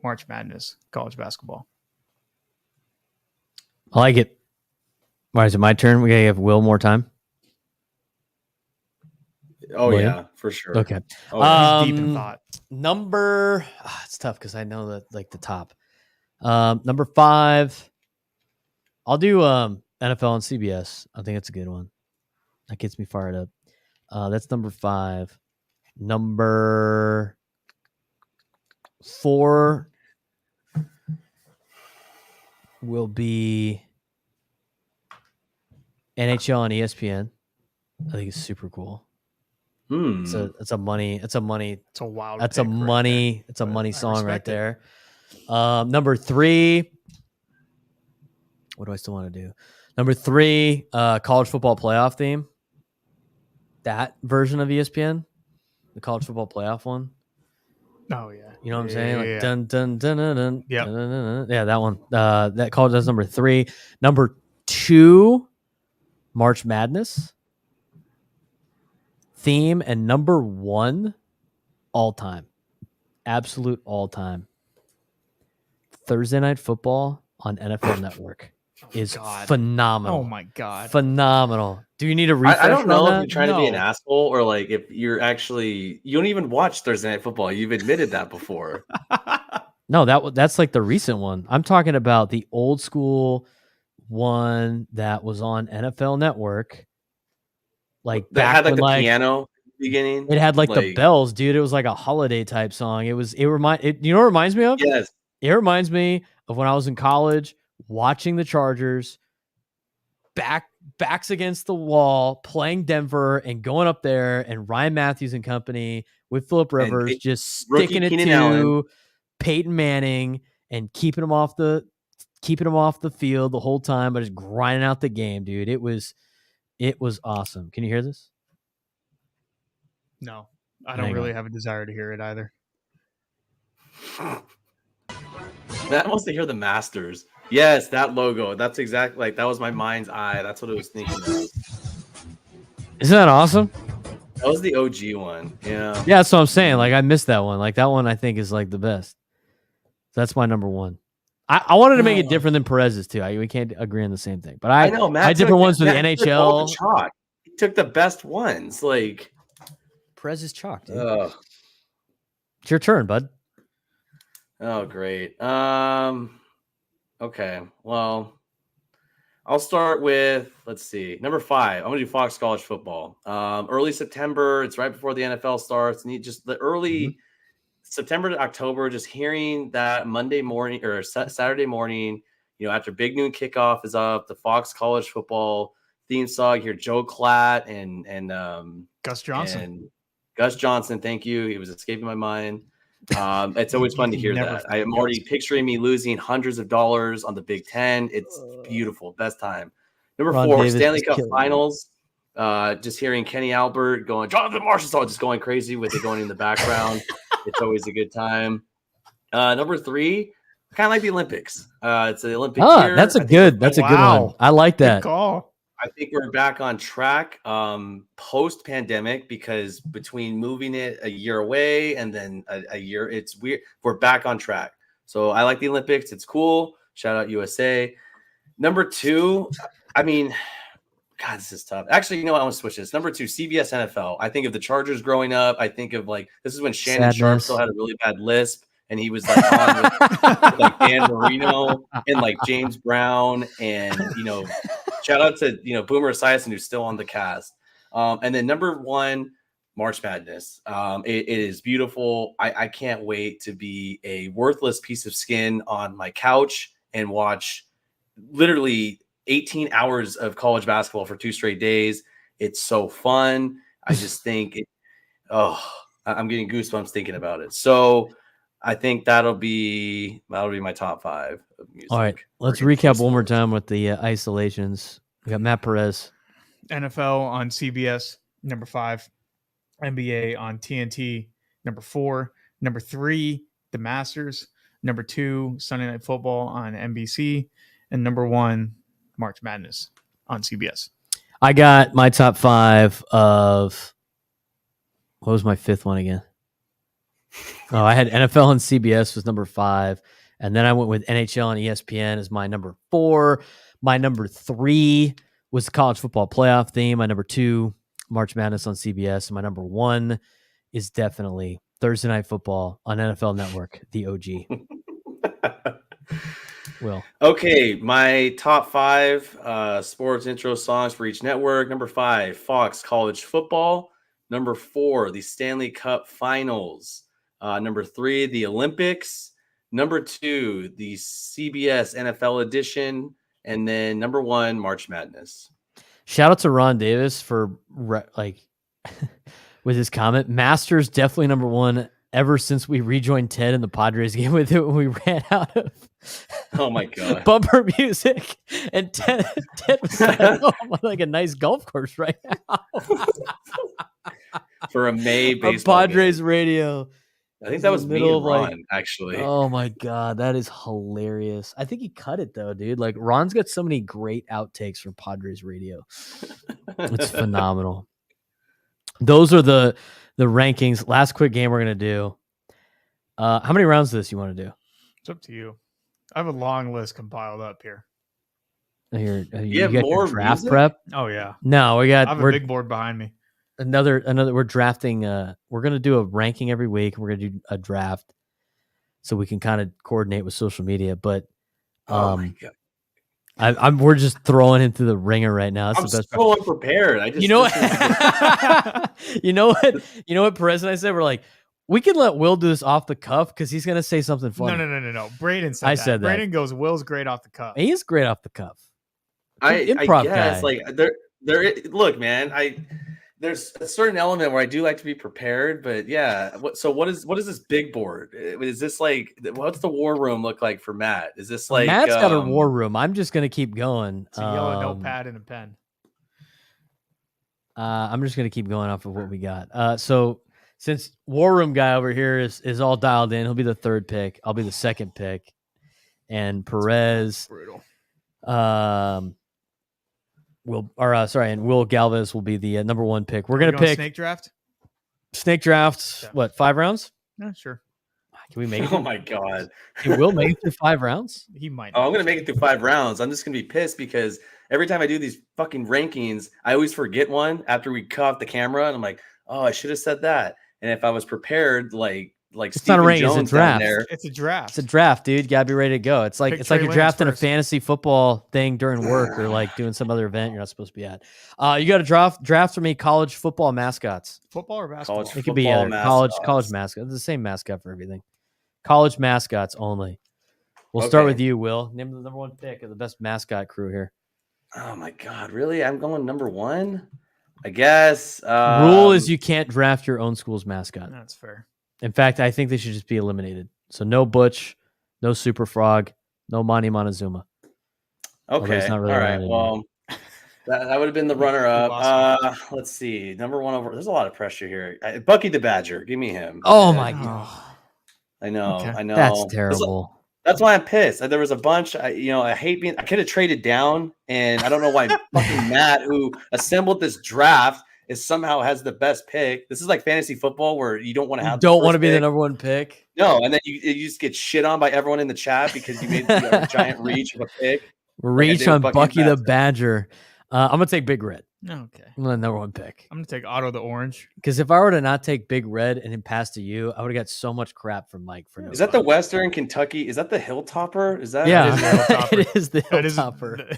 March Madness, college basketball. I like it. All right, is it my turn? We gotta give Will more time. Oh yeah, for sure. Okay. He's deep in thought. Number, it's tough because I know that the top. Number 5, I'll do NFL on CBS. I think it's a good one. That gets me fired up. That's number 5. Number 4 will be NHL on ESPN. I think it's super cool. It's a money. It's a wild. That's a money. It's a money song right there. Number 3. What do I still want to do? Number 3, college football playoff theme. that version of ESPN, the college football playoff one. Oh yeah. You know what I'm saying? Like Yeah. dun dun dun dun dun. Yep. Dun, dun, dun, dun. Yeah, that one. That college that's number 3. Number 2, March Madness theme, and number 1 all time, absolute all time, Thursday Night Football on NFL Network is phenomenal. Oh my god. Phenomenal. Do you need a refresh? I don't know on if that? you're trying to be an No. asshole or like if you're actually you don't even watch Thursday Night Football. You've admitted that before. No, that's like the recent one. I'm talking about the old school one that was on NFL Network. Like That back had like when the like piano beginning. it had like the bells, dude. It was like a holiday type song. You know what it reminds me of? Yes. It reminds me of when I was in college watching the Chargers backs against the wall, playing Denver and going up there, and Ryan Matthews and company with Phillip Rivers just sticking it Keenan to Allen. Peyton Manning and keeping him off the field the whole time, but just grinding out the game, dude. It was awesome. Can you hear this? No, I don't really have a desire to hear it either. Matt wants to hear the Masters. Yes, that logo. That's exactly like that was my mind's eye. That's what it was thinking of. Isn't that awesome? That was the OG one. Yeah. Yeah, that's what I'm saying. Like I missed that one. Like that one I think is like the best. That's my number 1. I wanted to make it different than Perez's too. We can't agree on the same thing. But I know Matt I different ones for the Matt took all NHL. the chalk. He took the best ones. Like Perez is chalk, dude. It's your turn, bud. Oh, great. Okay. Well, I'll start with, let's see, number 5. I'm going to do Fox College Football. Early September. It's right before the NFL starts. And just the early September to October, just hearing that Monday morning or Saturday morning, after big noon kickoff is up, the Fox College Football theme song, you hear Joe Klatt and Gus Johnson. And Gus Johnson, thank you. He was escaping my mind. It's always fun to hear that. I am already picturing me losing hundreds of dollars on the Big Ten. It's beautiful. Best time. Number 4, Davis Stanley Cup Finals. Just hearing Kenny Albert going, Jonathan Marshall, just going crazy with it going in the background. It's always a good time. Number 3, kind of like the Olympics. It's the Olympic year. That's a good one. I like that. Good call. I think we're back on track post-pandemic because between moving it a year away and then a year, it's weird. We're back on track. So I like the Olympics. It's cool. Shout out USA. Number 2, I mean, God, this is tough. Actually, you know what? I want to switch this. Number 2, CBS NFL. I think of the Chargers growing up. I think of this is when Shannon Sharp still had a really bad lisp. And he was like on with like Dan Marino and like James Brown and shout out to Boomer Esiason who's still on the cast. And then number 1, March Madness. It is beautiful. I can't wait to be a worthless piece of skin on my couch and watch literally 18 hours of college basketball for 2 straight days. It's so fun. I just think I'm getting goosebumps thinking about it. So I think that'll be my top 5 of music. All right, let's recap one more time with the isolations. We got Matt Perez. NFL on CBS, number 5. NBA on TNT, number 4. Number 3, the Masters. Number 2, Sunday Night Football on NBC. And number 1, March Madness on CBS. I got my top 5 of, what was my 5th one again? Oh, I had NFL and CBS was number 5. And then I went with NHL and ESPN as my number 4. My number 3 was the college football playoff theme. My number 2, March Madness on CBS. And my number 1 is definitely Thursday Night Football on NFL Network, the OG. Will. Okay, my top 5 sports intro songs for each network. Number 5, Fox College Football. Number 4, the Stanley Cup Finals. Number 3, the Olympics. Number 2, the CBS NFL edition. And then number 1, March Madness. Shout out to Ron Davis for with his comment. Masters definitely number 1 ever since we rejoined Ted in the Padres game with it when we ran out of oh my god bumper music. And Ted was like, "Oh, I'm on like a nice golf course right now." For a May On baseball Padres game. radio. I think in that the was me middle and of, like- Ron, actually. Oh my god, that is hilarious. I think he cut it though, dude. Like Ron's got so many great outtakes from Padres radio. It's phenomenal. Those are the rankings. Last quick game we're gonna do. How many rounds of this you want to do? It's up to you. I have a long list compiled up here. Here, You have got more your draft music? prep. Oh yeah, No, we got. I have a We're big board behind me. another. We're drafting. We're gonna do a ranking every week. We're gonna do a draft, so we can kind of coordinate with social media. But Oh my god. we're just throwing into the ringer right now. That's I'm the best. so unprepared. I just You know this is- what? you know what? Perez and I said, we're like, we can let Will do this off the cuff because he's gonna say something funny. No. Braden said I that. said that. Braden goes, Will's great off the cuff. He is great off the cuff. I Improv guess guy. like look, man, there's a certain element where I do like to be prepared, but yeah. What is this big board? Is this like what's the war room look like for Matt? Is this like Matt's got a war room. I'm just gonna keep going. It's a yellow notepad and a pen. I'm just gonna keep going off of what we got. So since war room guy over here is all dialed in, he'll be the third pick. I'll be the second pick, and Perez, Brutal. and Will Galvez will be the number one pick. We're Are we gonna going pick snake draft. draft. Yeah. What, 5 rounds? Yeah, sure. Can we make it? Oh my god. He will make it through 5 rounds. He might. Oh, I'm gonna make it through 5 rounds. I'm just gonna be pissed because every time I do these fucking rankings, I always forget one after we cut off the camera, and I'm like, oh, I should have said that. And if I was prepared, like It's Stephen not a ranking, it's a Jones draft. down there, It's a draft. It's a draft, dude. Gotta be ready to go. It's like Pick it's like Trey you're Lance drafting a first. fantasy football thing during work or like doing some other event you're not supposed to be at. You got to draft for me college football mascots. Football or basketball? College It could be football either college mascots. mascot. It's the same mascot for everything. College mascots only. We'll start Okay. with you, Will. Name the number one pick of the best mascot crew here. Oh my god, really? I'm going number 1? I guess. Rule is you can't draft your own school's mascot. That's fair. In fact, I think they should just be eliminated. So no Butch, no Super Frog, no Monty Montezuma. although he's Okay. not really All right. around Well, that would have been the runner lost up. Let's see. Number 1 over. There's a lot of pressure here. Bucky the Badger. Give me him. Oh my Oh, god, I know. Okay. I know. that's terrible. That's why I'm pissed. There was a bunch. I hate being. I could have traded down, and I don't know why fucking Matt, who assembled this draft, is somehow has the best pick. This is like fantasy football where you don't want to You have. don't want to to be the number one pick. No, and then you just get shit on by everyone in the chat because you made a giant reach of a pick. Reach did on with Bucky the Badger. Badger. I'm gonna take Big Red. Okay. I'm the number one pick. I'm gonna take Otto the Orange. Because if I were to not take Big Red and him pass to you, I would have got so much crap from Mike for no Is that the fun. Western Kentucky? Is that the Hilltopper? Is that? Yeah, is the Hilltopper. it is the That is Hilltopper.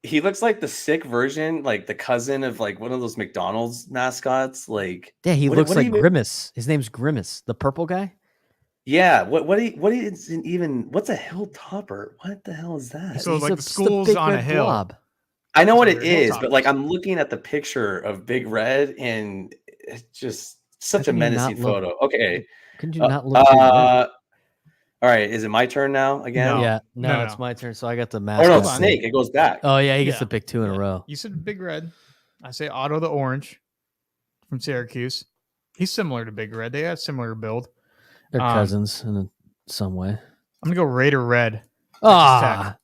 He looks like the sick version, like the cousin of like one of those McDonald's mascots. Like Yeah, he What- looks what do like you- Grimace. His name's Grimace, the purple guy. yeah, what is even what's a Hilltopper? What the hell is that? So, He's like, the it's school's big on a red hill. blob. I know what So it they're is, but like Hilltoppers. I'm looking at the picture of Big Red and it's just such a can you not menacing look- photo. Okay. Couldn't you not look? too good? All right, is it my turn now again? No. Yeah, no, no, it's no. my turn. So I got the Oh mascot. no, Hold it's on. Snake. It goes back. Oh yeah, he gets Yeah. to pick 2 in a Yeah. row. You said Big Red. I say Otto the Orange from Syracuse. He's similar to Big Red. They have similar build. They're Um, cousins in some way. I'm gonna go Raider Red. Ah,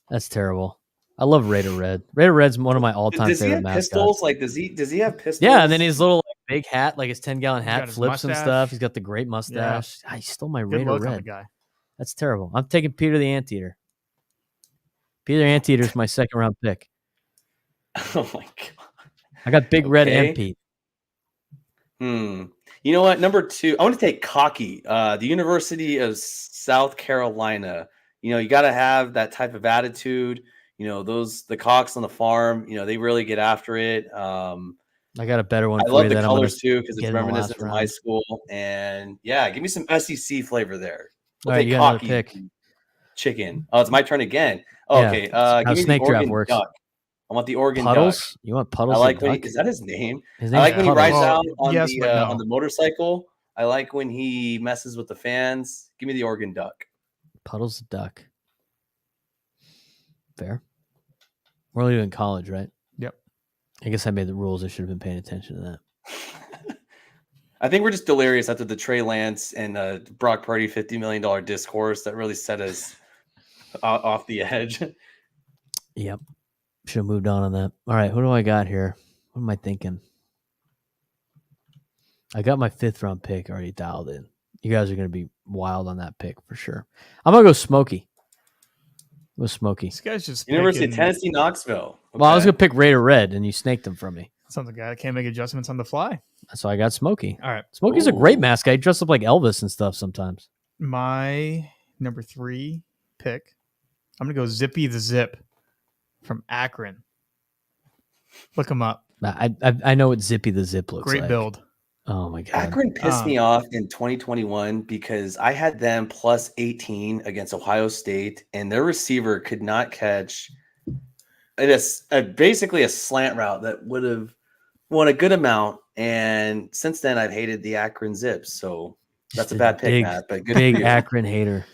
that's terrible. I love Raider Red. Raider Red's one of my all-time Does he favorite have mascots. pistols? Like does he have pistols? Yeah, and then his little like, big hat, like his 10-gallon got hat, his flips and mustache. stuff. He's got the great mustache. Ah, he stole my Good Raider look on the Red. guy. That's terrible. I'm taking Peter the Anteater. Peter Anteater's my second round pick. Oh my god. I got Big Red Okay. and Pete. You know what? Number 2, I want to take Cocky, the University of South Carolina. You know, you got to have that type of attitude. You know, the cocks on the farm, you know, they really get after it. I got a better one I for love you the that I'm gonna colors too because get it's in the last reminiscent from high round. school. And yeah, give me some SEC flavor there. All right, you got another pick. Chicken. Oh, it's my turn again. Oh, Yeah, okay. that's how Give me snake the draft Oregon works. duck. I want the Oregon Puddles? duck. You want Puddles? I like the when duck? is that his name? His I name's like when he rides Puddles. out Well, on yes, but no. on the motorcycle. I like when he messes with the fans. Give me the Oregon duck. Puddles the duck. Fair. We're only doing college, right? Yep. I guess I made the rules. I should have been paying attention to that. I think we're just delirious after the Trey Lance and Brock Purdy $50 million discourse that really set us off the edge. Yep. Should have moved on that. All right. Who do I got here? What am I thinking? I got my 5th round pick already dialed in. You guys are going to be wild on that pick for sure. I'm going to go Smokey. Go Smokey. This guy's just University picking, of Tennessee, Knoxville. Okay. Well, I was going to pick Raider Red, and you snaked him from me. sounds like a guy that can't make adjustments on the fly. So I got Smokey. All right. Smokey's a great mascot. He dresses up like Elvis and stuff sometimes. My number 3 pick, I'm going to go Zippy the Zip from Akron. Look him up. I know what Zippy the Zip looks like. Great build. Oh, my God. Akron pissed me off in 2021 because I had them plus 18 against Ohio State, and their receiver could not catch basically a slant route that would have won a good amount. And since then, I've hated the Akron Zips. So that's a bad pick, Matt. But good big for you. Akron hater.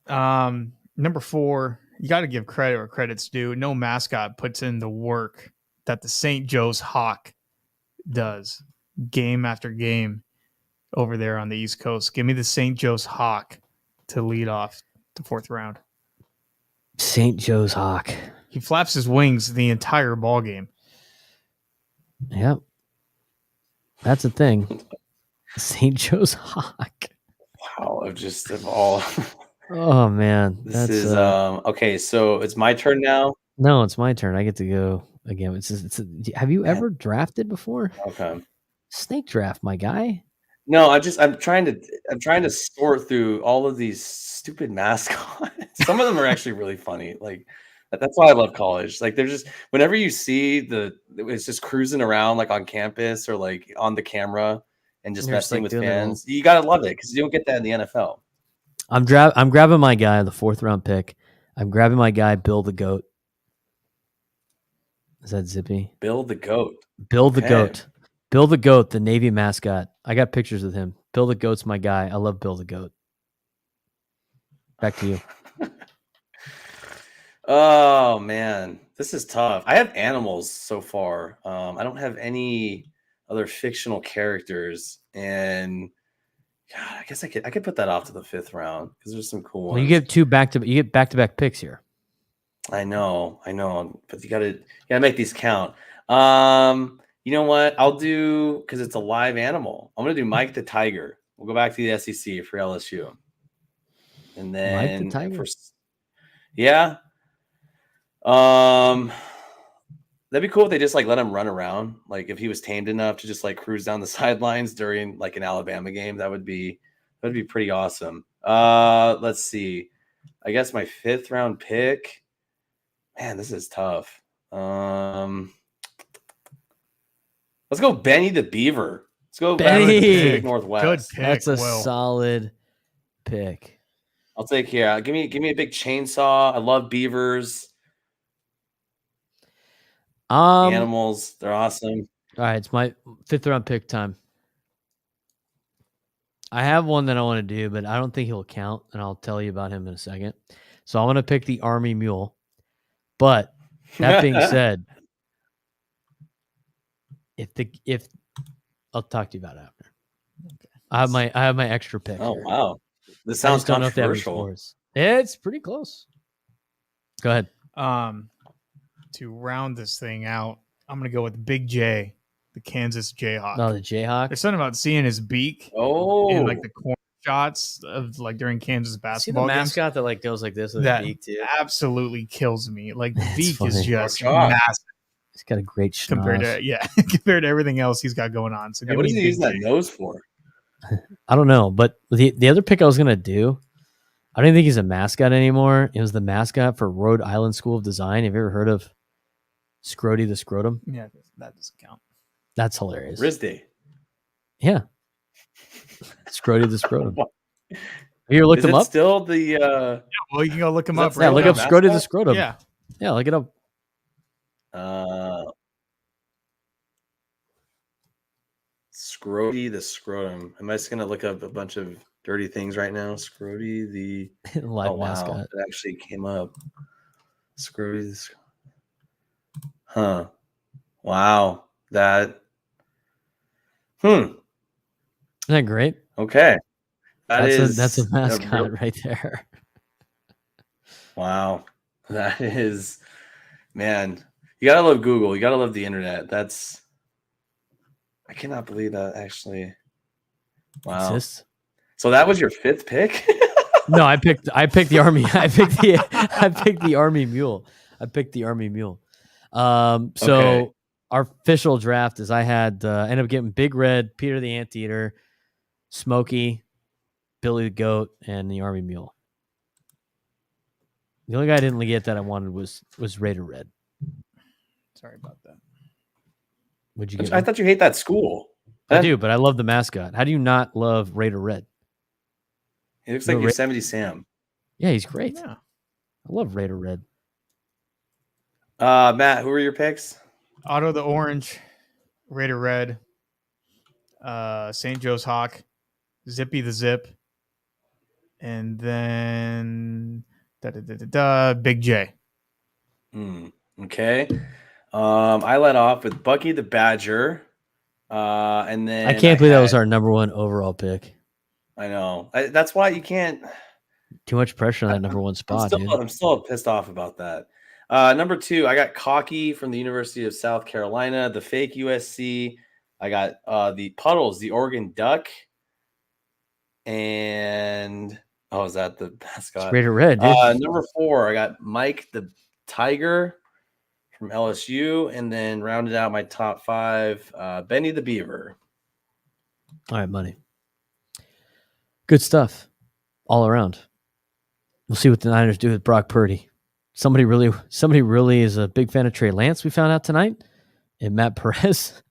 Number 4, you got to give credit where credit's due. No mascot puts in the work that the St. Joe's Hawk does game after game over there on the East Coast. Give me the St. Joe's Hawk to lead off the 4th round. St. Joe's Hawk. He flaps his wings the entire ball game. Yep. That's a thing. St. Joe's Hawk. Wow, of all. Oh, man. This is okay. So it's my turn now. No, it's my turn. I get to go again. Have you ever drafted before? Okay. Snake draft, my guy. No, I'm trying to sort through all of these stupid mascots. Some of them are actually really funny. Like that's why I love college. Like they're just whenever you see it's just cruising around like on campus or like on the camera and just messing with fans. You gotta love it because you don't get that in the NFL. I'm grabbing my guy, the 4th round pick. I'm grabbing my guy, Bill the Goat. Is that Zippy? Bill the Goat. Bill the Goat. Bill the Goat, the Navy mascot. I got pictures with him. Bill the Goat's my guy. I love Bill the Goat. Back to you. Oh man, this is tough. I have animals so far. I don't have any other fictional characters, and God, I guess I could put that off to the 5th round because there's some cool ones. Well, you get back-to-back picks here. I know, but you gotta make these count. You know what? I'll do because it's a live animal. I'm gonna do Mike the Tiger. We'll go back to the SEC for LSU, and then Mike the Tiger. Yeah. That'd be cool if they just like let him run around. Like if he was tamed enough to just like cruise down the sidelines during like an Alabama game, that'd be pretty awesome. Let's see. I guess my 5th round pick. Man, this is tough. Let's go Benny the Beaver. Let's go Benny. Northwest. Good pick. That's a solid pick. I'll take here. Give me a big chainsaw. I love beavers. Animals, they're awesome. All right, it's my 5th round pick time. I have one that I want to do, but I don't think he'll count, and I'll tell you about him in a second. So I want to pick the Army Mule. But that being said, if I'll talk to you about it after. Okay. I have my extra pick. Oh here. wow, this sounds controversial. It's pretty close. Go ahead. To round this thing out, I'm gonna go with Big J, the Kansas Jayhawk. No, the Jayhawk. There's something about seeing his beak. In like the corner shots of like during Kansas basketball. See the mascot that like goes like this with that his beak too. Absolutely kills me. Like the beak funny. is just massive. He's got a great schnoz. compared to everything else he's got going on. So what is he using that nose for? I don't know, but the other pick I was gonna do, I don't even think he's a mascot anymore. It was the mascot for Rhode Island School of Design. Have you ever heard of Scrody the Scrotum? Yeah, that doesn't count. That's hilarious. RISD. Yeah. Scrody the Scrotum. Have you ever looked him up? Still the yeah, well, you can go look him up. Yeah, look up Scrody the Scrotum. Yeah, look it up. Scrody the Scrotum. I'm just gonna look up a bunch of dirty things right now. Scrody the Live oh wow, mascot. it actually came up. Scrody, huh? Wow, that. Isn't that great? Okay, That's a a mascot right there. wow. That is, man. You gotta love Google. You gotta love the internet. I cannot believe that actually. Wow. Exists. So that was your 5th pick? No, I picked the Army. I picked the Army Mule. So Okay. our official draft is I had ended up getting Big Red, Peter the Anteater, Smokey, Billy the Goat, and the Army Mule. The only guy I didn't get that I wanted was Raider Red. Sorry about that. Would you get? I thought you hate that school. I do, but I love the mascot. How do you not love Raider Red? He looks like Yosemite Sam. Yeah, he's great. Yeah. I love Raider Red. Matt, who are your picks? Otto the Orange, Raider Red, St. Joe's Hawk, Zippy the Zip, and then Big J. Okay. I led off with Bucky the Badger. And then I can't believe that was our number 1 overall pick. I know. That's why you can't. Too much pressure on that number 1 spot, I'm still pissed off about that. Number 2, I got Cocky from the University of South Carolina, the fake USC. I got the Puddles, the Oregon Duck. And is that the mascot? It's Raider Red. Number 4, I got Mike the Tiger from LSU, and then rounded out my top 5, Benny the Beaver. All right, money. Good stuff all around. We'll see what the Niners do with Brock Purdy. Somebody really is a big fan of Trey Lance, we found out tonight, and Matt Perez.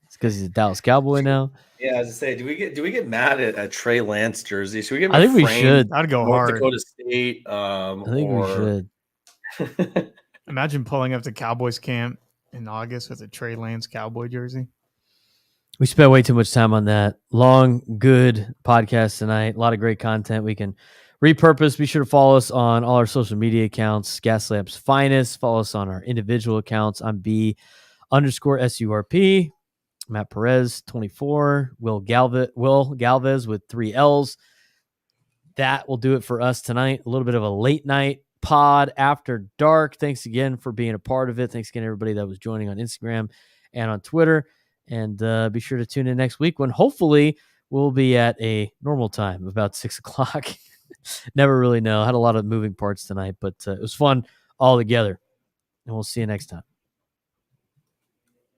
It's because he's a Dallas Cowboy now. Yeah, as I say, do we get mad at Trey Lance jersey? Should we get? I think we should. I'd go North hard. Dakota State. I think we should. Imagine pulling up to Cowboys camp in August with a Trey Lance Cowboy jersey. We spent way too much time on that. Long, good podcast tonight. A lot of great content we can repurpose. Be sure to follow us on all our social media accounts. Gaslab's Finest. Follow us on our individual accounts. I'm B_SURP. Matt Perez, 24. Will Galvez with 3 L's. That will do it for us tonight. A little bit of a late night pod after dark. Thanks again for being a part of it. Thanks again, everybody that was joining on Instagram and on Twitter. And be sure to tune in next week when hopefully we'll be at a normal time, about 6 o'clock. Never really know. Had a lot of moving parts tonight, but it was fun all together. And we'll see you next time.